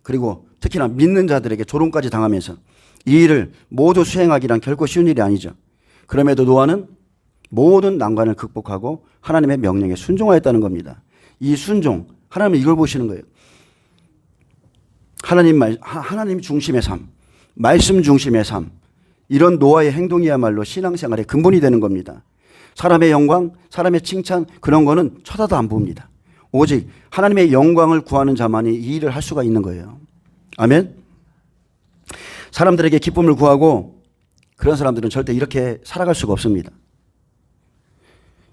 Speaker 1: 그리고 특히나 믿는 자들에게 조롱까지 당하면서 이 일을 모두 수행하기란 결코 쉬운 일이 아니죠. 그럼에도 노아는 모든 난관을 극복하고 하나님의 명령에 순종하였다는 겁니다. 이 순종, 하나님은 이걸 보시는 거예요. 하나님 중심의 삶, 말씀 중심의 삶, 이런 노아의 행동이야말로 신앙생활의 근본이 되는 겁니다. 사람의 영광, 사람의 칭찬, 그런 거는 쳐다도 안 봅니다. 오직 하나님의 영광을 구하는 자만이 이 일을 할 수가 있는 거예요. 아멘. 사람들에게 기쁨을 구하고 그런 사람들은 절대 이렇게 살아갈 수가 없습니다.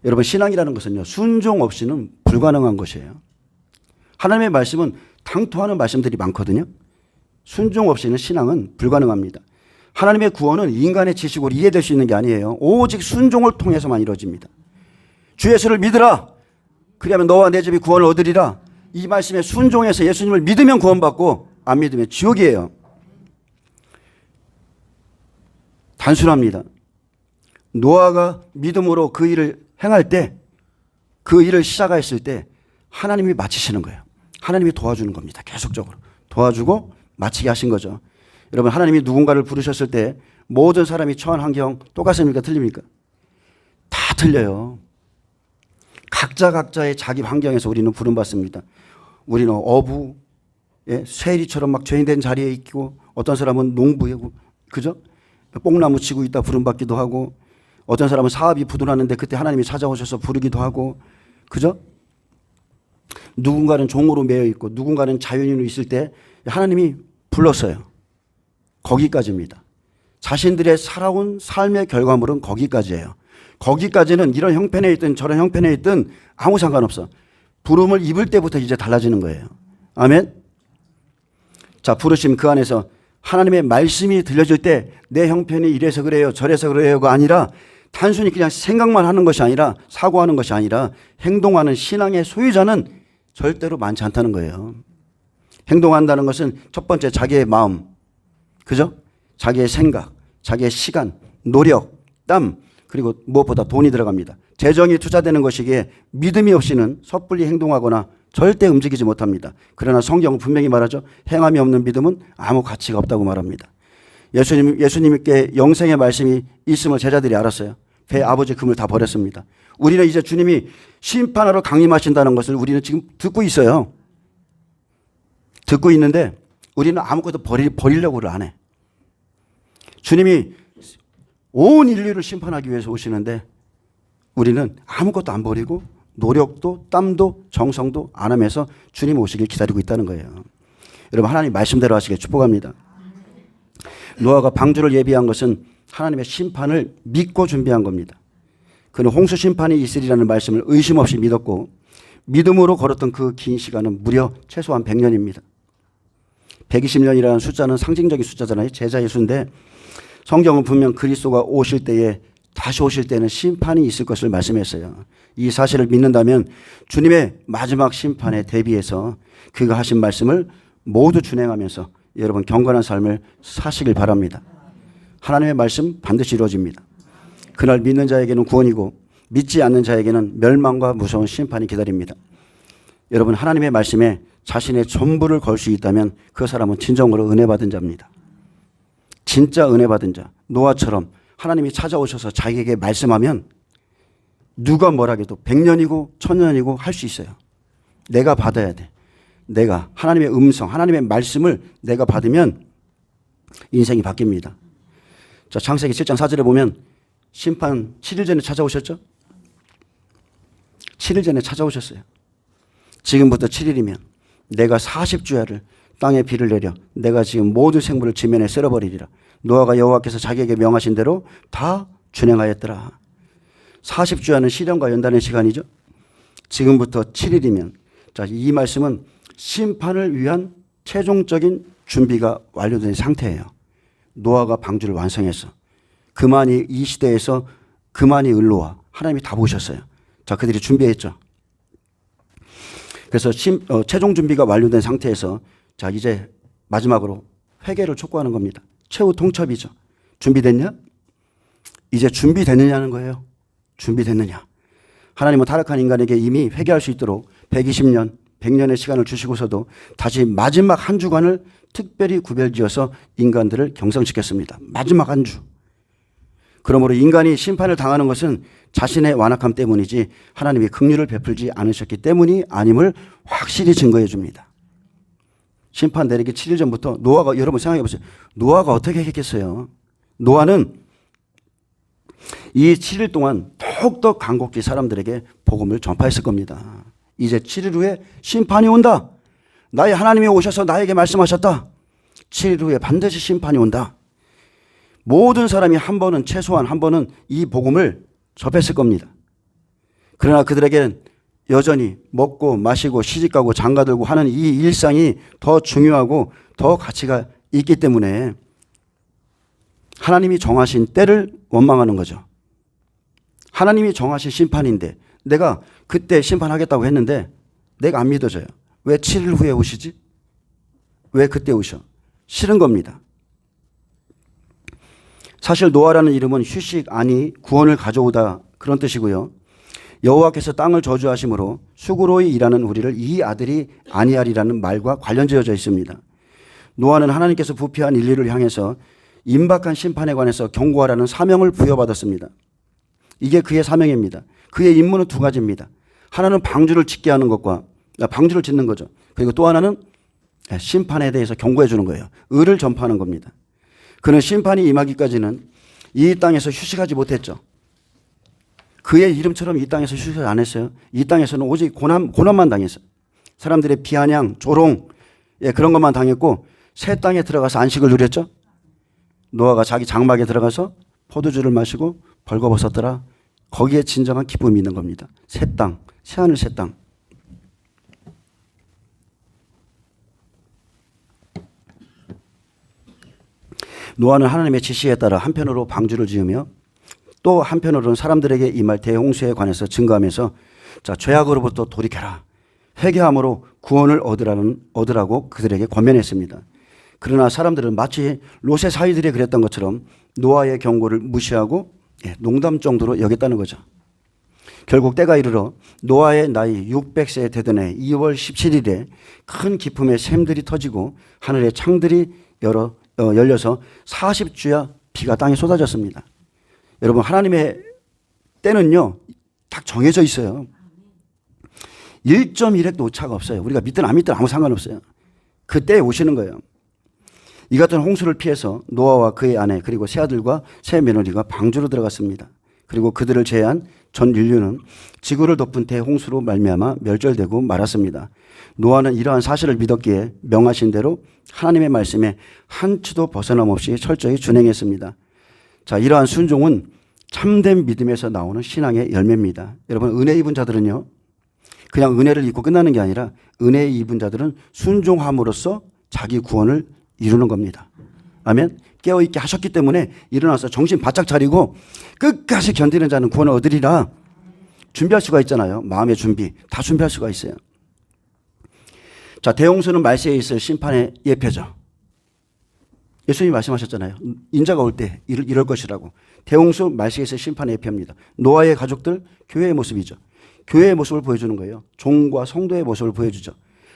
Speaker 1: 여러분, 신앙이라는 것은요, 순종 없이는 불가능한 것이에요. 하나님의 말씀은 당토하는 말씀들이 많거든요. 순종 없이는 신앙은 불가능합니다. 하나님의 구원은 인간의 지식으로 이해될 수 있는 게 아니에요. 오직 순종을 통해서만 이루어집니다. 주 예수를 믿으라. 그리하면 너와 내 집이 구원을 얻으리라. 이 말씀에 순종해서 예수님을 믿으면 구원받고 안 믿으면 지옥이에요. 단순합니다. 노아가 믿음으로 그 일을 행할 때, 그 일을 시작했을 때 하나님이 마치시는 거예요. 하나님이 도와주는 겁니다. 계속적으로 도와주고 마치게 하신 거죠. 여러분, 하나님이 누군가를 부르셨을 때 모든 사람이 처한 환경 똑같습니까? 틀립니까? 다 틀려요. 각자의 자기 환경에서 우리는 부름받습니다. 우리는 어부, 쇠리처럼 막 죄인된 자리에 있고, 어떤 사람은 농부에, 그죠? 뽕나무 치고 있다 부름받기도 하고, 어떤 사람은 사업이 부도났는데 그때 하나님이 찾아오셔서 부르기도 하고, 그죠? 누군가는 종으로 매여 있고 누군가는 자연인으로 있을 때 하나님이 불렀어요. 거기까지입니다. 자신들의 살아온 삶의 결과물은 거기까지예요. 거기까지는 이런 형편에 있든 저런 형편에 있든 아무 상관없어. 부름을 입을 때부터 이제 달라지는 거예요. 아멘. 자, 부르심 그 안에서 하나님의 말씀이 들려질 때 내 형편이 이래서 그래요 저래서 그래요가 아니라 단순히 그냥 생각만 하는 것이 아니라, 사고하는 것이 아니라 행동하는 신앙의 소유자는 절대로 많지 않다는 거예요. 행동한다는 것은 첫 번째 자기의 마음, 그죠? 자기의 생각, 자기의 시간, 노력, 땀, 그리고 무엇보다 돈이 들어갑니다. 재정이 투자되는 것이기에 믿음이 없이는 섣불리 행동하거나 절대 움직이지 못합니다. 그러나 성경은 분명히 말하죠. 행함이 없는 믿음은 아무 가치가 없다고 말합니다. 예수님께 영생의 말씀이 있음을 제자들이 알았어요. 배 아버지 금을 다 버렸습니다. 우리는 이제 주님이 심판하러 강림하신다는 것을 우리는 지금 듣고 있어요. 듣고 있는데 우리는 아무것도 버리려고를 안 해. 주님이 온 인류를 심판하기 위해서 오시는데 우리는 아무것도 안 버리고 노력도 땀도 정성도 안 하면서 주님 오시길 기다리고 있다는 거예요. 여러분, 하나님 말씀대로 하시길 축복합니다. 노아가 방주를 예비한 것은 하나님의 심판을 믿고 준비한 겁니다. 그는 홍수 심판이 있으리라는 말씀을 의심 없이 믿었고 믿음으로 걸었던 그 긴 시간은 무려 최소한 100년입니다. 120년이라는 숫자는 상징적인 숫자잖아요. 제자의 수인데 성경은 분명 그리스도가 오실 때에, 다시 오실 때는 심판이 있을 것을 말씀했어요. 이 사실을 믿는다면 주님의 마지막 심판에 대비해서 그가 하신 말씀을 모두 준행하면서 여러분 경건한 삶을 사시길 바랍니다. 하나님의 말씀 반드시 이루어집니다. 그날 믿는 자에게는 구원이고 믿지 않는 자에게는 멸망과 무서운 심판이 기다립니다. 여러분, 하나님의 말씀에 자신의 전부를 걸 수 있다면 그 사람은 진정으로 은혜 받은 자입니다. 진짜 은혜 받은 자, 노아처럼 하나님이 찾아오셔서 자기에게 말씀하면 누가 뭐라 해도 100년이고 1000년이고 할 수 있어요. 내가 받아야 돼. 내가 하나님의 음성, 하나님의 말씀을 내가 받으면 인생이 바뀝니다. 자, 창세기 7장 4절에 보면 심판 7일 전에 찾아오셨죠? 7일 전에 찾아오셨어요. 지금부터 7일이면 내가 40주야를 땅에 비를 내려 내가 지금 모든 생물을 지면에 쓸어버리리라. 노아가 여호와께서 자기에게 명하신 대로 다 준행하였더라. 40주야는 시련과 연단의 시간이죠. 지금부터 7일이면, 자, 이 말씀은 심판을 위한 최종적인 준비가 완료된 상태예요. 노아가 방주를 완성해서 그만이 이 시대에서 그만이 을로와 하나님이 다 보셨어요. 자, 그들이 준비했죠. 그래서 최종 준비가 완료된 상태에서 자, 이제 마지막으로 회개를 촉구하는 겁니다. 최후 통첩이죠. 준비됐냐? 이제 준비됐느냐는 거예요. 준비됐느냐? 하나님은 타락한 인간에게 이미 회개할 수 있도록 120년, 100년의 시간을 주시고서도 다시 마지막 한 주간을 특별히 구별지어서 인간들을 경성시켰습니다. 마지막 한 주. 그러므로 인간이 심판을 당하는 것은 자신의 완악함 때문이지 하나님이 긍휼을 베풀지 않으셨기 때문이 아님을 확실히 증거해 줍니다. 심판 내리기 7일 전부터 노아가, 여러분 생각해 보세요. 노아가 어떻게 했겠어요? 노아는 이 7일 동안 더욱더 간곡히 사람들에게 복음을 전파했을 겁니다. 이제 7일 후에 심판이 온다. 나의 하나님이 오셔서 나에게 말씀하셨다. 7일 후에 반드시 심판이 온다. 모든 사람이 한 번은, 최소한 한 번은 이 복음을 접했을 겁니다. 그러나 그들에게는 여전히 먹고 마시고 시집가고 장가들고 하는 이 일상이 더 중요하고 더 가치가 있기 때문에 하나님이 정하신 때를 원망하는 거죠. 하나님이 정하신 심판인데 내가 그때 심판하겠다고 했는데 내가 안 믿어져요. 왜 7일 후에 오시지? 왜 그때 오셔? 싫은 겁니다. 사실 노아라는 이름은 휴식 아니 구원을 가져오다 그런 뜻이고요. 여호와께서 땅을 저주하심으로 수고로이 일하는 우리를 이 아들이 아니하리라는 말과 관련지어져 있습니다. 노아는 하나님께서 부패한 인류를 향해서 임박한 심판에 관해서 경고하라는 사명을 부여받았습니다. 이게 그의 사명입니다. 그의 임무는 두 가지입니다. 하나는 방주를 짓게 하는 것과 방주를 짓는 거죠. 그리고 또 하나는 심판에 대해서 경고해 주는 거예요. 의를 전파하는 겁니다. 그는 심판이 임하기까지는 이 땅에서 휴식하지 못했죠. 그의 이름처럼 이 땅에서 휴식을 안 했어요. 이 땅에서는 오직 고난만 당했어요. 사람들의 비아냥, 조롱 그런 것만 당했고 새 땅에 들어가서 안식을 누렸죠. 노아가 자기 장막에 들어가서 포도주를 마시고 벌거벗었더라. 거기에 진정한 기쁨이 있는 겁니다. 새 땅, 새하늘 새 땅. 노아는 하나님의 지시에 따라 한편으로 방주를 지으며 또 한편으로는 사람들에게 임할 대홍수에 관해서 증거하면서 자, 죄악으로부터 돌이켜라. 회개함으로 구원을 얻으라고 그들에게 권면했습니다. 그러나 사람들은 마치 롯의 사위들이 그랬던 것처럼 노아의 경고를 무시하고 농담 정도로 여겼다는 거죠. 결국 때가 이르러 노아의 나이 600세 되던 해 2월 17일에 큰 기품의 샘들이 터지고 하늘의 창들이 열려서 40주야 비가 땅에 쏟아졌습니다. 여러분 하나님의 때는요 딱 정해져 있어요. 1.1핵도 오차가 없어요. 우리가 믿든 안 믿든 아무 상관없어요. 그때에 오시는 거예요. 이 같은 홍수를 피해서 노아와 그의 아내 그리고 세 아들과 세 며느리가 방주로 들어갔습니다. 그리고 그들을 제외한 전 인류는 지구를 덮은 대홍수로 말미암아 멸절되고 말았습니다. 노아는 이러한 사실을 믿었기에 명하신 대로 하나님의 말씀에 한 치도 벗어남없이 철저히 준행했습니다. 자, 이러한 순종은 참된 믿음에서 나오는 신앙의 열매입니다. 여러분 은혜 입은 자들은요 그냥 은혜를 입고 끝나는 게 아니라 은혜 입은 자들은 순종함으로써 자기 구원을 이루는 겁니다. 아멘. 깨어있게 하셨기 때문에 일어나서 정신 바짝 차리고 끝까지 견디는 자는 구원을 얻으리라. 준비할 수가 있잖아요. 마음의 준비 다 준비할 수가 있어요. 자, 대홍수는 말세에 있을 심판의 예표죠. 예수님이 말씀하셨잖아요. 인자가 올 때 이럴 것이라고. 대홍수 말세에 있을 심판의 예표입니다. 노아의 가족들 교회의 모습이죠. 교회의 모습을 보여주는 거예요. 종과 성도의 모습을 보여주죠.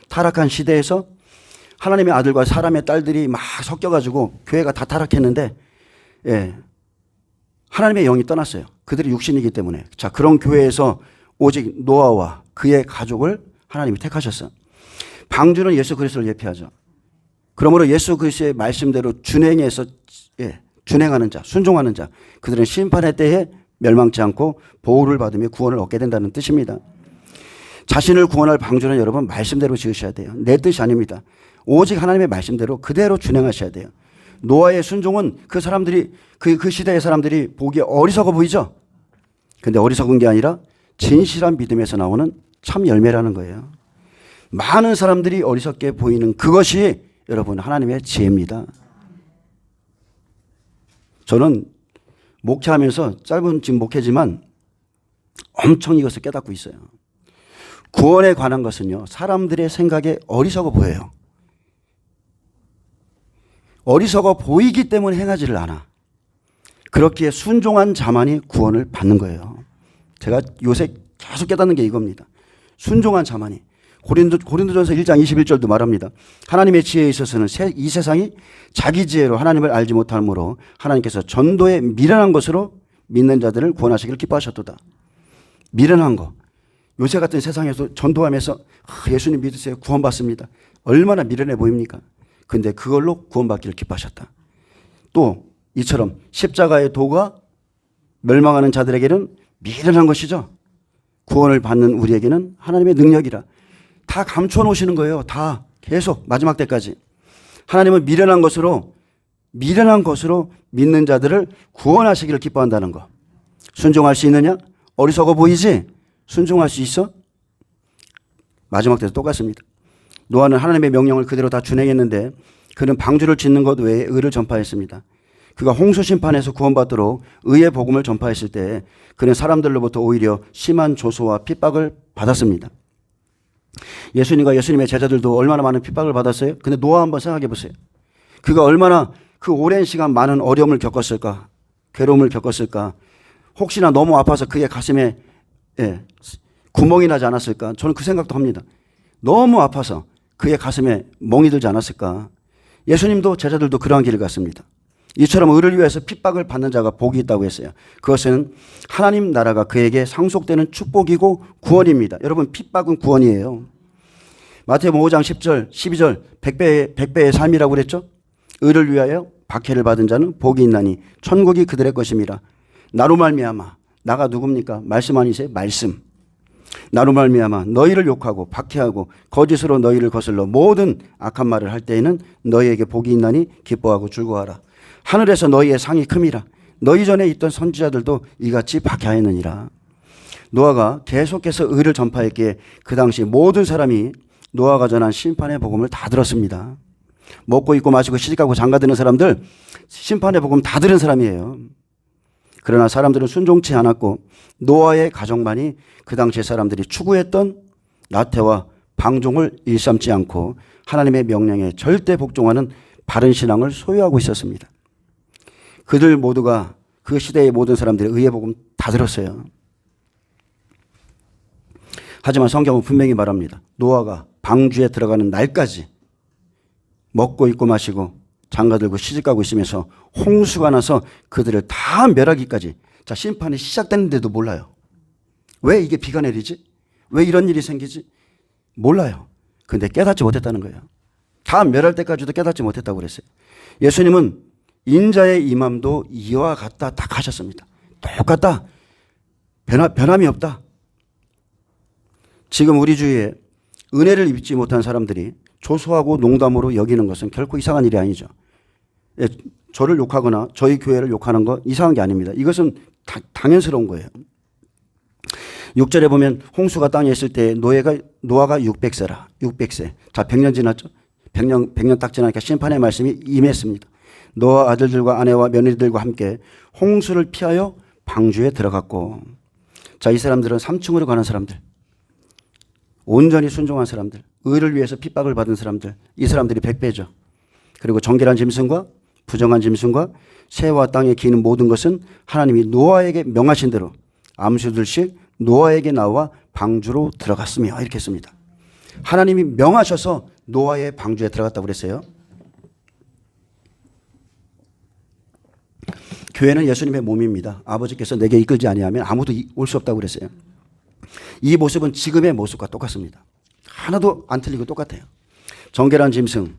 Speaker 1: 타락한 시대에서 하나님의 아들과 사람의 딸들이 막 섞여가지고 교회가 다 타락했는데 하나님의 영이 떠났어요. 그들이 육신이기 때문에. 자, 그런 교회에서 오직 노아와 그의 가족을 하나님이 택하셨어요. 방주는 예수 그리스도를 예표하죠. 그러므로 예수 그리스도의 말씀대로 준행하는 자, 순종하는 자, 그들은 심판의 때에 멸망치 않고 보호를 받으며 구원을 얻게 된다는 뜻입니다. 자신을 구원할 방주는 여러분 말씀대로 지으셔야 돼요. 내 뜻이 아닙니다. 오직 하나님의 말씀대로 그대로 준행하셔야 돼요. 노아의 순종은 그 사람들이 그 시대의 사람들이 보기에 어리석어 보이죠. 근데 어리석은 게 아니라 진실한 믿음에서 나오는 참 열매라는 거예요. 많은 사람들이 어리석게 보이는 그것이 여러분 하나님의 지혜입니다. 저는 목회하면서 짧은 지금 목회지만 엄청 이것을 깨닫고 있어요. 구원에 관한 것은요 사람들의 생각에 어리석어 보여요. 어리석어 보이기 때문에 행하지를 않아. 그렇기에 순종한 자만이 구원을 받는 거예요. 제가 요새 계속 깨닫는 게 이겁니다. 순종한 자만이. 고린도전서 1장 21절도 말합니다. 하나님의 지혜에 있어서는 이 세상이 자기 지혜로 하나님을 알지 못함으로 하나님께서 전도에 미련한 것으로 믿는 자들을 구원하시기를 기뻐하셨도다. 미련한 거. 요새 같은 세상에서 전도하면서 예수님 믿으세요. 구원받습니다. 얼마나 미련해 보입니까? 근데 그걸로 구원받기를 기뻐하셨다. 또 이처럼 십자가의 도가 멸망하는 자들에게는 미련한 것이죠. 구원을 받는 우리에게는 하나님의 능력이라. 다 감춰 놓으시는 거예요. 다 계속 마지막 때까지. 하나님은 미련한 것으로 믿는 자들을 구원하시기를 기뻐한다는 거. 순종할 수 있느냐? 어리석어 보이지? 순종할 수 있어? 마지막 때도 똑같습니다. 노아는 하나님의 명령을 그대로 다 준행했는데 그는 방주를 짓는 것 외에 의를 전파했습니다. 그가 홍수 심판에서 구원받도록 의의 복음을 전파했을 때 그는 사람들로부터 오히려 심한 조소와 핍박을 받았습니다. 예수님과 예수님의 제자들도 얼마나 많은 핍박을 받았어요? 근데 노아 한번 생각해 보세요. 그가 얼마나 그 오랜 시간 많은 어려움을 겪었을까? 괴로움을 겪었을까? 혹시나 너무 아파서 그의 가슴에 구멍이 나지 않았을까? 저는 그 생각도 합니다. 너무 아파서 그의 가슴에 멍이 들지 않았을까? 예수님도 제자들도 그러한 길을 갔습니다. 이처럼 의를 위해서 핍박을 받는 자가 복이 있다고 했어요. 그것은 하나님 나라가 그에게 상속되는 축복이고 구원입니다. 여러분, 핍박은 구원이에요. 마태복음 5장 10절, 12절 100배의 삶이라고 그랬죠? 의를 위하여 박해를 받은 자는 복이 있나니 천국이 그들의 것임이라. 나로 말미암아, 나가 누굽니까? 말씀 아니세요? 말씀. 나로 말미암아 너희를 욕하고 박해하고 거짓으로 너희를 거슬러 모든 악한 말을 할 때에는 너희에게 복이 있나니 기뻐하고 즐거워하라. 하늘에서 너희의 상이 큼이라. 너희 전에 있던 선지자들도 이같이 박해하였느니라. 노아가 계속해서 의를 전파했기에 그 당시 모든 사람이 노아가 전한 심판의 복음을 다 들었습니다. 먹고 입고 마시고 시집가고 장가드는 사람들 심판의 복음 다 들은 사람이에요. 그러나 사람들은 순종치 않았고 노아의 가정만이 그 당시에 사람들이 추구했던 나태와 방종을 일삼지 않고 하나님의 명령에 절대 복종하는 바른 신앙을 소유하고 있었습니다. 그들 모두가 그 시대의 모든 사람들이 의의 복음 다 들었어요. 하지만 성경은 분명히 말합니다. 노아가 방주에 들어가는 날까지 먹고 입고 마시고 장가들고 시집가고 있으면서 홍수가 나서 그들을 다 멸하기까지. 자, 심판이 시작됐는데도 몰라요. 왜 이게 비가 내리지? 왜 이런 일이 생기지? 몰라요. 근데 깨닫지 못했다는 거예요. 다 멸할 때까지도 깨닫지 못했다고 그랬어요. 예수님은 인자의 임함도 이와 같다 딱 하셨습니다. 똑같다. 변함이 없다. 지금 우리 주위에 은혜를 입지 못한 사람들이 조소하고 농담으로 여기는 것은 결코 이상한 일이 아니죠. 예, 저를 욕하거나 저희 교회를 욕하는 거 이상한 게 아닙니다. 이것은 당연스러운 거예요. 6절에 보면 홍수가 땅에 있을 때 노아가 600세라. 600세. 자, 100년 지났죠? 100년 딱 지나니까 심판의 말씀이 임했습니다. 노아 아들들과 아내와 며느리들과 함께 홍수를 피하여 방주에 들어갔고. 자, 이 사람들은 3층으로 가는 사람들. 온전히 순종한 사람들. 의를 위해서 핍박을 받은 사람들. 이 사람들이 100배죠. 그리고 정결한 짐승과 부정한 짐승과 새와 땅에 기는 모든 것은 하나님이 노아에게 명하신 대로 암수들씩 노아에게 나와 방주로 들어갔으며 이렇게 했습니다. 하나님이 명하셔서 노아의 방주에 들어갔다고 그랬어요. 교회는 예수님의 몸입니다. 아버지께서 내게 이끌지 아니하면 아무도 올 수 없다고 그랬어요. 이 모습은 지금의 모습과 똑같습니다. 하나도 안 틀리고 똑같아요. 정결한 짐승,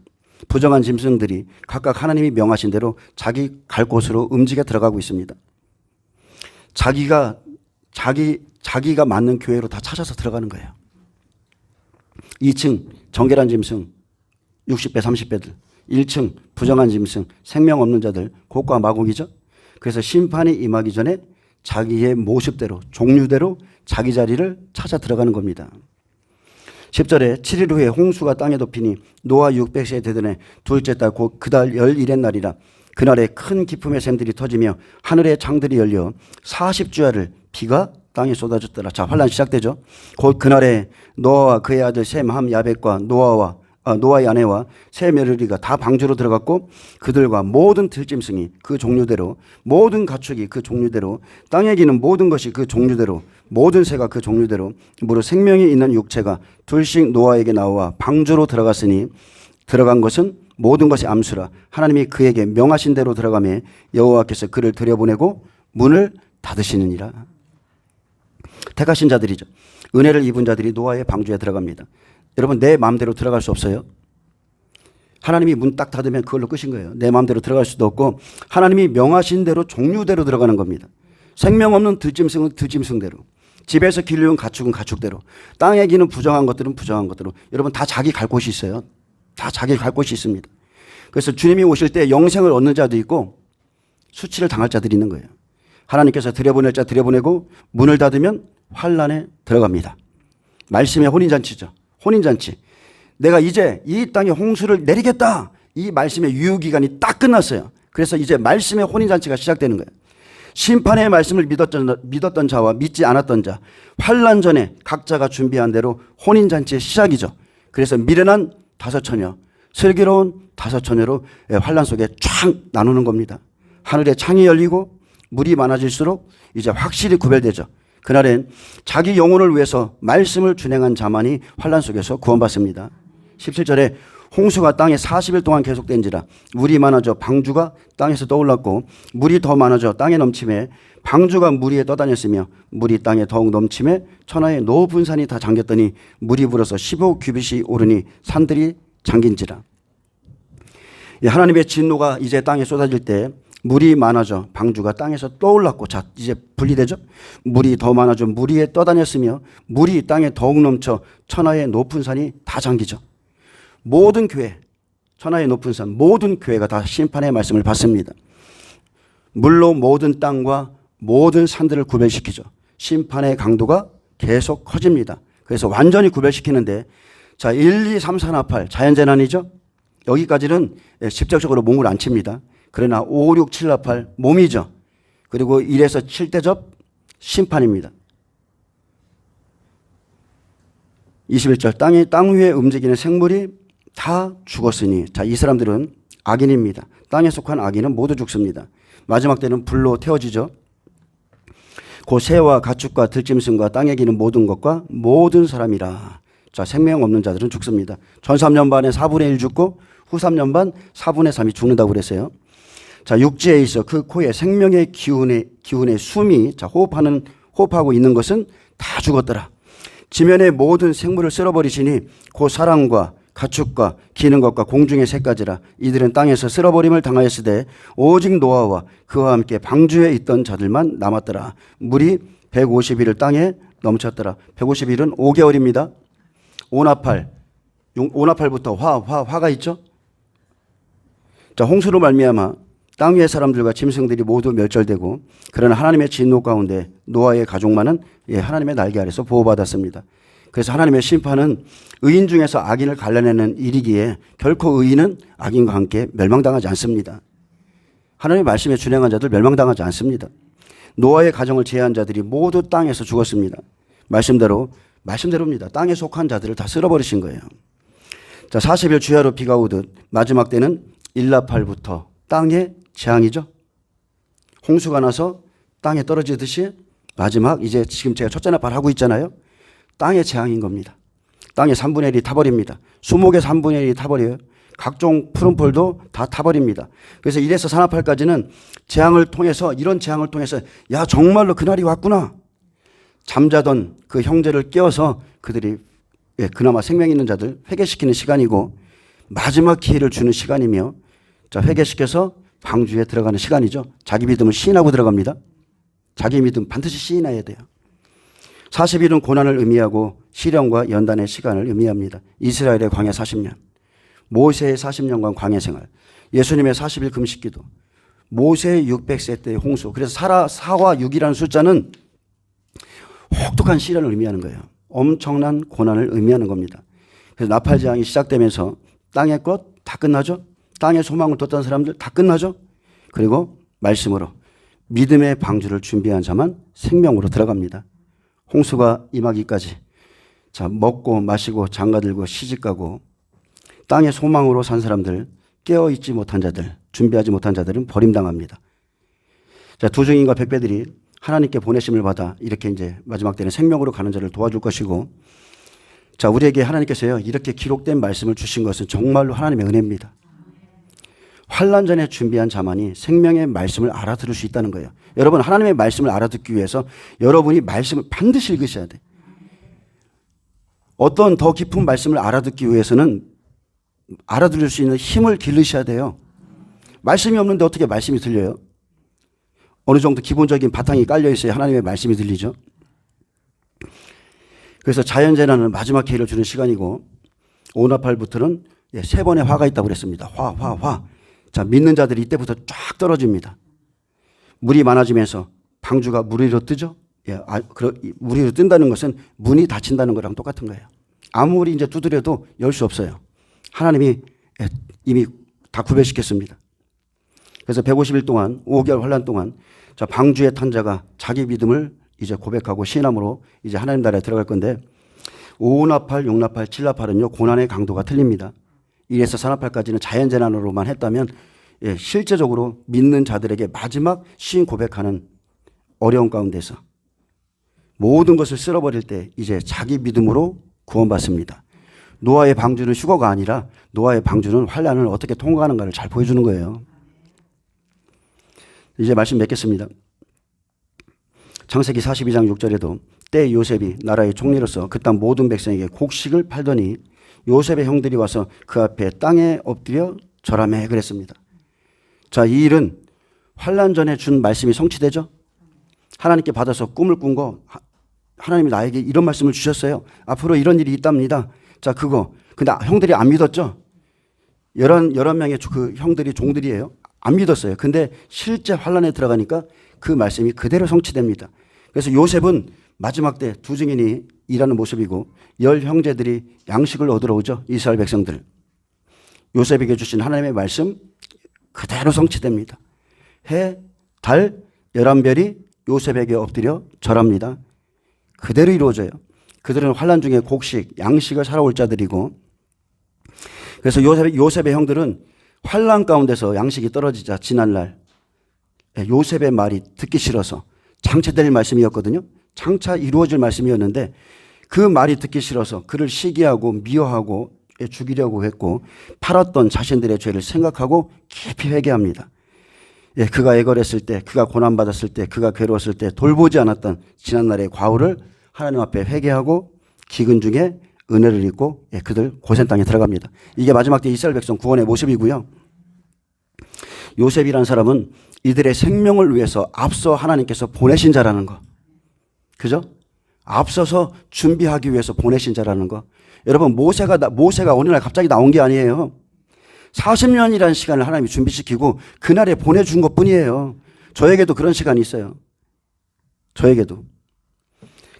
Speaker 1: 부정한 짐승들이 각각 하나님이 명하신 대로 자기 갈 곳으로 움직여 들어가고 있습니다. 자기가 맞는 교회로 다 찾아서 들어가는 거예요. 2층 정결한 짐승 60배 30배들, 1층 부정한 짐승 생명 없는 자들 곡과 마곡이죠. 그래서 심판이 임하기 전에 자기의 모습대로 종류대로 자기 자리를 찾아 들어가는 겁니다. 10절에 7일 후에 홍수가 땅에 덮이니 노아 600세에 되더니 둘째 달 곧 그달 11의 날이라. 그날에 큰 기품의 샘들이 터지며 하늘의 창들이 열려 40주야를 비가 땅에 쏟아졌더라. 자, 환란 시작되죠. 곧 그날에 노아와 그의 아들 셈, 함, 야벳과 노아의 아내와 세 며느리가 다 방주로 들어갔고 그들과 모든 들짐승이 그 종류대로 모든 가축이 그 종류대로 땅에 기는 모든 것이 그 종류대로 모든 새가 그 종류대로 무릇 생명이 있는 육체가 둘씩 노아에게 나와 방주로 들어갔으니 들어간 것은 모든 것이 암수라. 하나님이 그에게 명하신 대로 들어가매 여호와께서 그를 들여보내고 문을 닫으시느니라. 택하신 자들이죠. 은혜를 입은 자들이 노아의 방주에 들어갑니다. 여러분, 내 마음대로 들어갈 수 없어요. 하나님이 문 딱 닫으면 그걸로 끝인 거예요. 내 마음대로 들어갈 수도 없고 하나님이 명하신 대로 종류대로 들어가는 겁니다. 생명 없는 들짐승은 들짐승대로, 집에서 길러온 가축은 가축대로, 땅에 기는 부정한 것들은 부정한 것대로. 여러분, 다 자기 갈 곳이 있어요. 다 자기 갈 곳이 있습니다. 그래서 주님이 오실 때 영생을 얻는 자도 있고 수치를 당할 자들이 있는 거예요. 하나님께서 들여보낼 자 들여보내고 문을 닫으면 환란에 들어갑니다. 말씀의 혼인잔치죠. 혼인잔치. 내가 이제 이 땅에 홍수를 내리겠다. 이 말씀의 유효기간이 딱 끝났어요. 그래서 이제 말씀의 혼인잔치가 시작되는 거예요. 심판의 말씀을 믿었던 자와 믿지 않았던 자, 환난 전에 각자가 준비한 대로 혼인잔치의 시작이죠. 그래서 미련한 다섯 처녀, 슬기로운 다섯 처녀로 환난 속에 쫙 나누는 겁니다. 하늘에 창이 열리고 물이 많아질수록 이제 확실히 구별되죠. 그날엔 자기 영혼을 위해서 말씀을 준행한 자만이 환난 속에서 구원받습니다. 17절에 홍수가 땅에 40일 동안 계속된지라 물이 많아져 방주가 땅에서 떠올랐고 물이 더 많아져 땅에 넘침에 방주가 물 위에 떠다녔으며 물이 땅에 더욱 넘침에 천하의 높은 산이 다 잠겼더니 물이 불어서 15규빗이 오르니 산들이 잠긴지라. 하나님의 진노가 이제 땅에 쏟아질 때 물이 많아져 방주가 땅에서 떠올랐고, 자 이제 분리되죠. 물이 더 많아져 물 위에 떠다녔으며 물이 땅에 더욱 넘쳐 천하의 높은 산이 다 잠기죠. 모든 교회, 천하의 높은 산, 모든 교회가 다 심판의 말씀을 받습니다. 물로 모든 땅과 모든 산들을 구별시키죠. 심판의 강도가 계속 커집니다. 그래서 완전히 구별시키는데, 자 1, 2, 3, 4, 8 자연재난이죠. 여기까지는 직접적으로 몸을 안 칩니다. 그러나 5, 6, 7, 8 몸이죠. 그리고 1에서 7대접 심판입니다. 21절 땅 위에 움직이는 생물이 다 죽었으니, 자 이 사람들은 악인입니다. 땅에 속한 악인은 모두 죽습니다. 마지막 때는 불로 태워지죠. 그 새와 가축과 들짐승과 땅에 기는 모든 것과 모든 사람이라. 자 생명 없는 자들은 죽습니다. 전 3년 반에 4분의 1 죽고 후 3년 반 4분의 3이 죽는다고 그랬어요. 자 육지에 있어 그 코에 생명의 기운의 숨이, 자 호흡하고 있는 것은 다 죽었더라. 지면의 모든 생물을 쓸어버리시니 그 사람과 가축과 기는 것과 공중의 새까지라. 이들은 땅에서 쓸어버림을 당하였으되 오직 노아와 그와 함께 방주에 있던 자들만 남았더라. 물이 150일을 땅에 넘쳤더라. 150일은 5개월입니다. 오나팔부터 화가 있죠. 자 홍수로 말미암아 땅 위의 사람들과 짐승들이 모두 멸절되고, 그러나 하나님의 진노 가운데 노아의 가족만은 하나님의 날개 아래서 보호받았습니다. 그래서 하나님의 심판은 의인 중에서 악인을 갈라내는 일이기에 결코 의인은 악인과 함께 멸망당하지 않습니다. 하나님의 말씀에 준행한 자들 멸망당하지 않습니다. 노아의 가정을 제외한 자들이 모두 땅에서 죽었습니다. 말씀대로입니다. 땅에 속한 자들을 다 쓸어버리신 거예요. 자 40일 주야로 비가 오듯 마지막 때는 일나팔부터 땅에 재앙이죠. 홍수가 나서 땅에 떨어지듯이 마지막 이제 지금 제가 첫째 나팔 하고 있잖아요. 땅의 재앙인 겁니다. 땅의 3분의 1이 타버립니다. 수목의 3분의 1이 타버려요. 각종 푸른 풀도 다 타버립니다. 그래서 1에서 산나팔까지는 이런 재앙을 통해서 야 정말로 그날이 왔구나. 잠자던 그 형제를 깨워서 그들이 그나마 생명 있는 자들 회개시키는 시간이고, 마지막 기회를 주는 시간이며, 자 회개시켜서 방주에 들어가는 시간이죠. 자기 믿음을 시인하고 들어갑니다. 자기 믿음 반드시 시인해야 돼요. 40일은 고난을 의미하고 시련과 연단의 시간을 의미합니다. 이스라엘의 광야 40년, 모세의 40년간 광야 생활, 예수님의 40일 금식기도, 모세의 600세 때의 홍수. 그래서 4와 6이라는 숫자는 혹독한 시련을 의미하는 거예요. 엄청난 고난을 의미하는 겁니다. 그래서 나팔재앙이 시작되면서 땅의 것 다 끝나죠. 땅에 소망을 뒀던 사람들 다 끝나죠. 그리고 말씀으로 믿음의 방주를 준비한 자만 생명으로 들어갑니다. 홍수가 임하기까지 자 먹고 마시고 장가들고 시집가고 땅의 소망으로 산 사람들, 깨어있지 못한 자들, 준비하지 못한 자들은 버림당합니다. 자 두중인과 백배들이 하나님께 보내심을 받아 이렇게 이제 마지막 때는 생명으로 가는 자를 도와줄 것이고, 자 우리에게 하나님께서요 이렇게 기록된 말씀을 주신 것은 정말로 하나님의 은혜입니다. 환난 전에 준비한 자만이 생명의 말씀을 알아들을 수 있다는 거예요. 여러분 하나님의 말씀을 알아듣기 위해서 여러분이 말씀을 반드시 읽으셔야 돼요. 어떤 더 깊은 말씀을 알아듣기 위해서는 알아들을 수 있는 힘을 기르셔야 돼요. 말씀이 없는데 어떻게 말씀이 들려요? 어느 정도 기본적인 바탕이 깔려 있어야 하나님의 말씀이 들리죠. 그래서 자연재난은 마지막 기회를 주는 시간이고, 오나팔부터는 3번의 화가 있다고 그랬습니다. 화. 자, 믿는 자들이 이때부터 쫙 떨어집니다. 물이 많아지면서 방주가 물 위로 뜨죠. 물 위로 뜬다는 것은 문이 닫힌다는 거랑 똑같은 거예요. 아무리 이제 두드려도 열 수 없어요. 하나님이 이미 다 구별시켰습니다. 그래서 150일 동안 5개월 환란 동안 자, 방주의 탄자가 자기 믿음을 이제 고백하고 시인함으로 이제 하나님 나라에 들어갈 건데 5나팔, 6나팔, 7나팔은요 고난의 강도가 틀립니다. 1에서 4나팔까지는 자연재난으로만 했다면 예, 실제적으로 믿는 자들에게 마지막 시인 고백하는 어려운 가운데서 모든 것을 쓸어버릴 때 이제 자기 믿음으로 구원받습니다. 노아의 방주는 휴거가 아니라 노아의 방주는 환란을 어떻게 통과하는가를 잘 보여주는 거예요. 이제 말씀 맺겠습니다. 창세기 42장 6절에도 때 요셉이 나라의 총리로서 그 땅 모든 백성에게 곡식을 팔더니 요셉의 형들이 와서 그 앞에 땅에 엎드려 절하매 그랬습니다. 자, 이 일은 환란 전에 준 말씀이 성취되죠. 하나님께 받아서 꿈을 꾼 거 하나님이 나에게 이런 말씀을 주셨어요. 앞으로 이런 일이 있답니다. 자, 그거. 근데 형들이 안 믿었죠. 11명의 그 형들이 종들이에요. 안 믿었어요. 근데 실제 환란에 들어가니까 그 말씀이 그대로 성취됩니다. 그래서 요셉은 마지막 때 두 증인이 일하는 모습이고 10 형제들이 양식을 얻으러 오죠. 이스라엘 백성들. 요셉에게 주신 하나님의 말씀 그대로 성취됩니다. 해, 달, 11별이 요셉에게 엎드려 절합니다. 그대로 이루어져요. 그들은 환란 중에 곡식, 양식을 사러 올 자들이고 그래서 요셉의 형들은 환란 가운데서 양식이 떨어지자 지난날 요셉의 말이 듣기 싫어서 장체될 말씀이었거든요. 장차 이루어질 말씀이었는데 그 말이 듣기 싫어서 그를 시기하고 미워하고 죽이려고 했고 팔았던 자신들의 죄를 생각하고 깊이 회개합니다. 예, 그가 애걸했을 때, 그가 고난받았을 때, 그가 괴로웠을 때 돌보지 않았던 지난날의 과오를 하나님 앞에 회개하고 기근 중에 은혜를 입고 예, 그들 고센 땅에 들어갑니다. 이게 마지막 때 이스라엘 백성 구원의 모습이고요. 요셉이라는 사람은 이들의 생명을 위해서 앞서 하나님께서 보내신 자라는 거. 그죠? 앞서서 준비하기 위해서 보내신 자라는 거. 여러분 모세가 어느 날 갑자기 나온 게 아니에요. 40년이라는 시간을 하나님이 준비시키고 그날에 보내준 것뿐이에요. 저에게도 그런 시간이 있어요. 저에게도.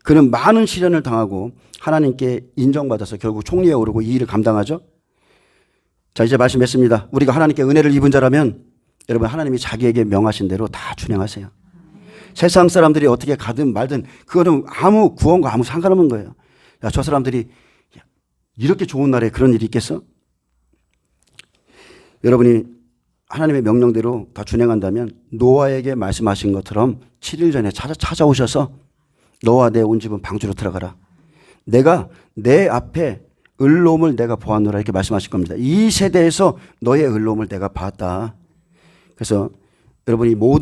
Speaker 1: 그는 많은 시련을 당하고 하나님께 인정받아서 결국 총리에 오르고 이 일을 감당하죠. 자, 이제 말씀했습니다. 우리가 하나님께 은혜를 입은 자라면 여러분 하나님이 자기에게 명하신 대로 다 준행하세요. 세상 사람들이 어떻게 가든 말든 그거는 아무 구원과 아무 상관없는 거예요. 야, 저 사람들이 이렇게 좋은 날에 그런 일이 있겠어? 여러분이 하나님의 명령대로 다 준행한다면 노아에게 말씀하신 것처럼 7일 전에 찾아오셔서 너와 내 온 집은 방주로 들어가라. 내가 내 앞에 을놈을 내가 보았노라 이렇게 말씀하실 겁니다. 이 세대에서 너의 을놈을 내가 봤다. 그래서 여러분이 모든